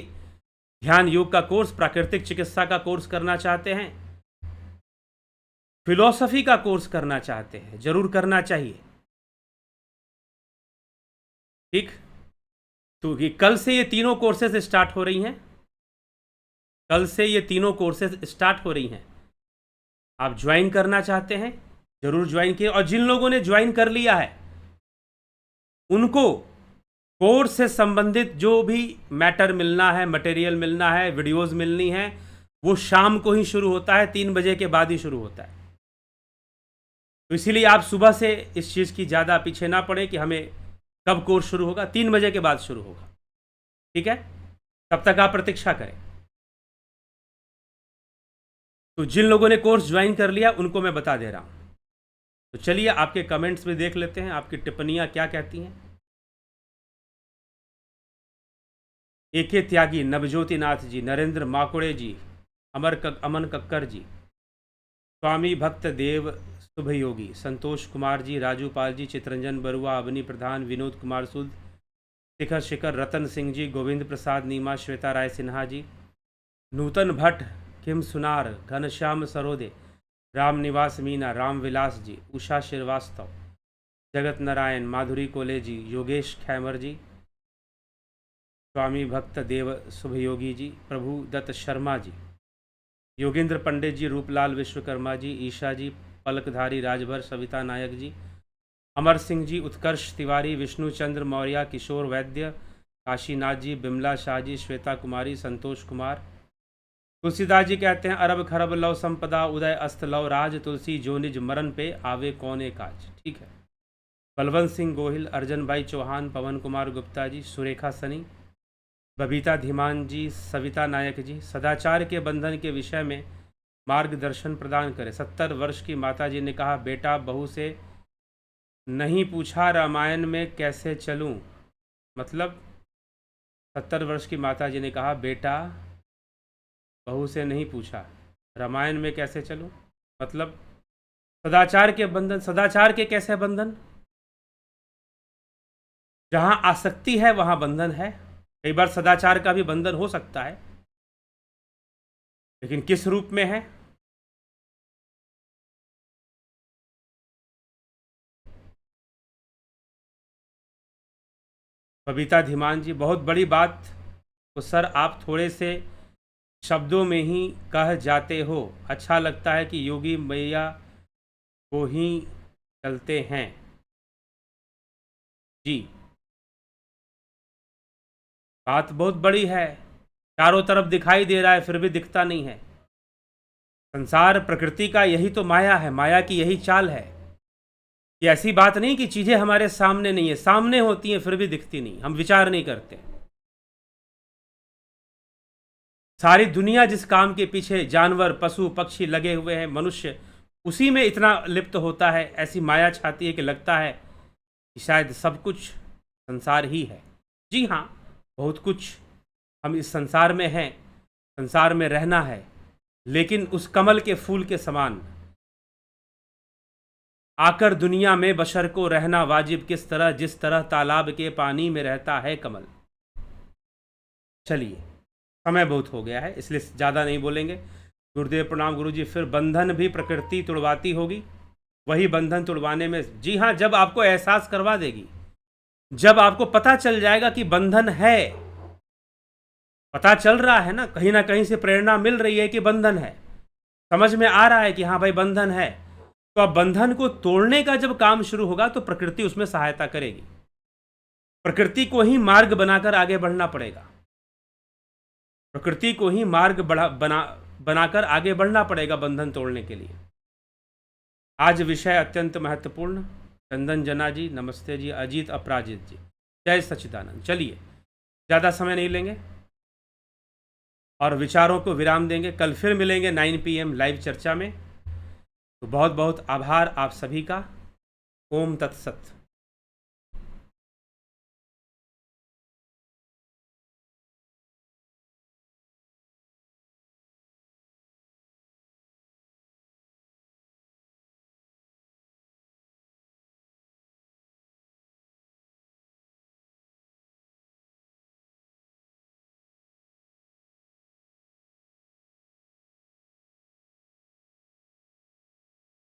ध्यान योग का कोर्स, प्राकृतिक चिकित्सा का कोर्स करना चाहते हैं, फिलॉसफी का कोर्स करना चाहते हैं, जरूर करना चाहिए। ठीक, तो ये कल से ये तीनों कोर्सेज स्टार्ट हो रही हैं। कल से ये तीनों कोर्सेज स्टार्ट हो रही हैं। आप ज्वाइन करना चाहते हैं जरूर ज्वाइन कीजिए। और जिन लोगों ने ज्वाइन कर लिया है उनको कोर्स से संबंधित जो भी मैटर मिलना है, मटेरियल मिलना है, वीडियोस मिलनी है, वो शाम को ही शुरू होता है, 3 बजे के बाद ही शुरू होता है। तो इसीलिए आप सुबह से इस चीज़ की ज़्यादा पीछे ना पड़े कि हमें कब कोर्स शुरू होगा। 3 बजे के बाद शुरू होगा, ठीक है? तब तक आप प्रतीक्षा करें। तो जिन लोगों ने कोर्स ज्वाइन कर लिया उनको मैं बता दे रहा हूं। तो चलिए आपके कमेंट्स भी देख लेते हैं, आपकी टिप्पणियां क्या कहती हैं। एके त्यागी, नवज्योति नाथ जी, नरेंद्र माकुड़े जी, अमन कक्कर जी, स्वामी भक्त देव शुभ योगी, संतोष कुमार जी, राजू पाल जी, चित्रंजन बरुआ, अवनी प्रधान, विनोद कुमार सुद, शिखर, रतन सिंह जी, गोविंद प्रसाद नीमा, श्वेता राय सिन्हा जी, नूतन भट्ट, किम सुनार, घनश्याम सरोदे, राम निवास मीना, राम विलास जी, उषा श्रीवास्तव, जगत नारायण, माधुरी कोले जी, योगेश खैमर जी, स्वामी भक्त देव शुभ योगी जी, प्रभु दत्त शर्मा जी, योगेंद्र पंडित जी, रूपलाल विश्वकर्मा जी, ईशा जी, पलकधारी राजभर, सविता नायक जी, अमर सिंह जी, उत्कर्ष तिवारी, विष्णु चंद्र मौर्य, किशोर वैद्य, काशीनाथ जी, बिमला शाह जी, श्वेता कुमारी, संतोष कुमार, तुलसीदास जी कहते हैं अरब खरब लव संपदा, उदय अस्त लव राज, तुलसी जो निज मरण पे आवे कौने काज। ठीक है। बलवंत सिंह गोहिल, अर्जन भाई चौहान, पवन कुमार गुप्ता जी, सुरेखा सनी, बबीता धीमान जी, सविता नायक जी, सदाचार के बंधन के विषय में मार्गदर्शन प्रदान करें। 70 वर्ष की माता जी ने कहा, बेटा बहू से नहीं पूछा रामायण में कैसे चलूं। मतलब 70 वर्ष की माता जी ने कहा, बेटा बहू से नहीं पूछा रामायण में कैसे चलूं। मतलब सदाचार के बंधन, सदाचार के कैसे बंधन? जहां आसक्ति है वहां बंधन है। कई बार सदाचार का भी बंधन हो सकता है, लेकिन किस रूप में है? बबीता धीमान जी, बहुत बड़ी बात तो सर आप थोड़े से शब्दों में ही कह जाते हो। अच्छा लगता है कि योगी मैया को ही चलते हैं। जी, बात बहुत बड़ी है, चारों तरफ दिखाई दे रहा है फिर भी दिखता नहीं है। संसार प्रकृति का यही तो माया है, माया की यही चाल है। ये ऐसी बात नहीं कि चीजें हमारे सामने नहीं है, सामने होती हैं फिर भी दिखती नहीं, हम विचार नहीं करते। सारी दुनिया जिस काम के पीछे जानवर पशु पक्षी लगे हुए हैं, मनुष्य उसी में इतना लिप्त होता है। ऐसी माया छाती है कि लगता है कि शायद सब कुछ संसार ही है। जी हाँ, बहुत कुछ हम इस संसार में हैं, संसार में रहना है, लेकिन उस कमल के फूल के समान आकर दुनिया में बशर को रहना वाजिब किस तरह, जिस तरह तालाब के पानी में रहता है कमल। चलिए, समय बहुत हो गया है इसलिए ज़्यादा नहीं बोलेंगे। गुरुदेव प्रणाम गुरुजी। फिर बंधन भी प्रकृति तुड़वाती होगी, वही बंधन तुड़वाने में, जी हाँ, जब आपको एहसास करवा देगी, जब आपको पता चल जाएगा कि बंधन है, पता चल रहा है ना कहीं से प्रेरणा मिल रही है कि बंधन है, समझ में आ रहा है कि हाँ भाई बंधन है, तो अब बंधन को तोड़ने का जब काम शुरू होगा तो प्रकृति उसमें सहायता करेगी। प्रकृति को ही मार्ग बनाकर आगे बढ़ना पड़ेगा, प्रकृति को ही मार्ग बनाकर आगे बढ़ना पड़ेगा बंधन तोड़ने के लिए। आज विषय अत्यंत महत्वपूर्ण। चंदन जना जी नमस्ते जी, अजीत अपराजित जी, जय सच्चिदानंद। चलिए, ज़्यादा समय नहीं लेंगे और विचारों को विराम देंगे। कल फिर मिलेंगे 9 PM लाइव चर्चा में। तो बहुत बहुत आभार आप सभी का। ओम तत्सत।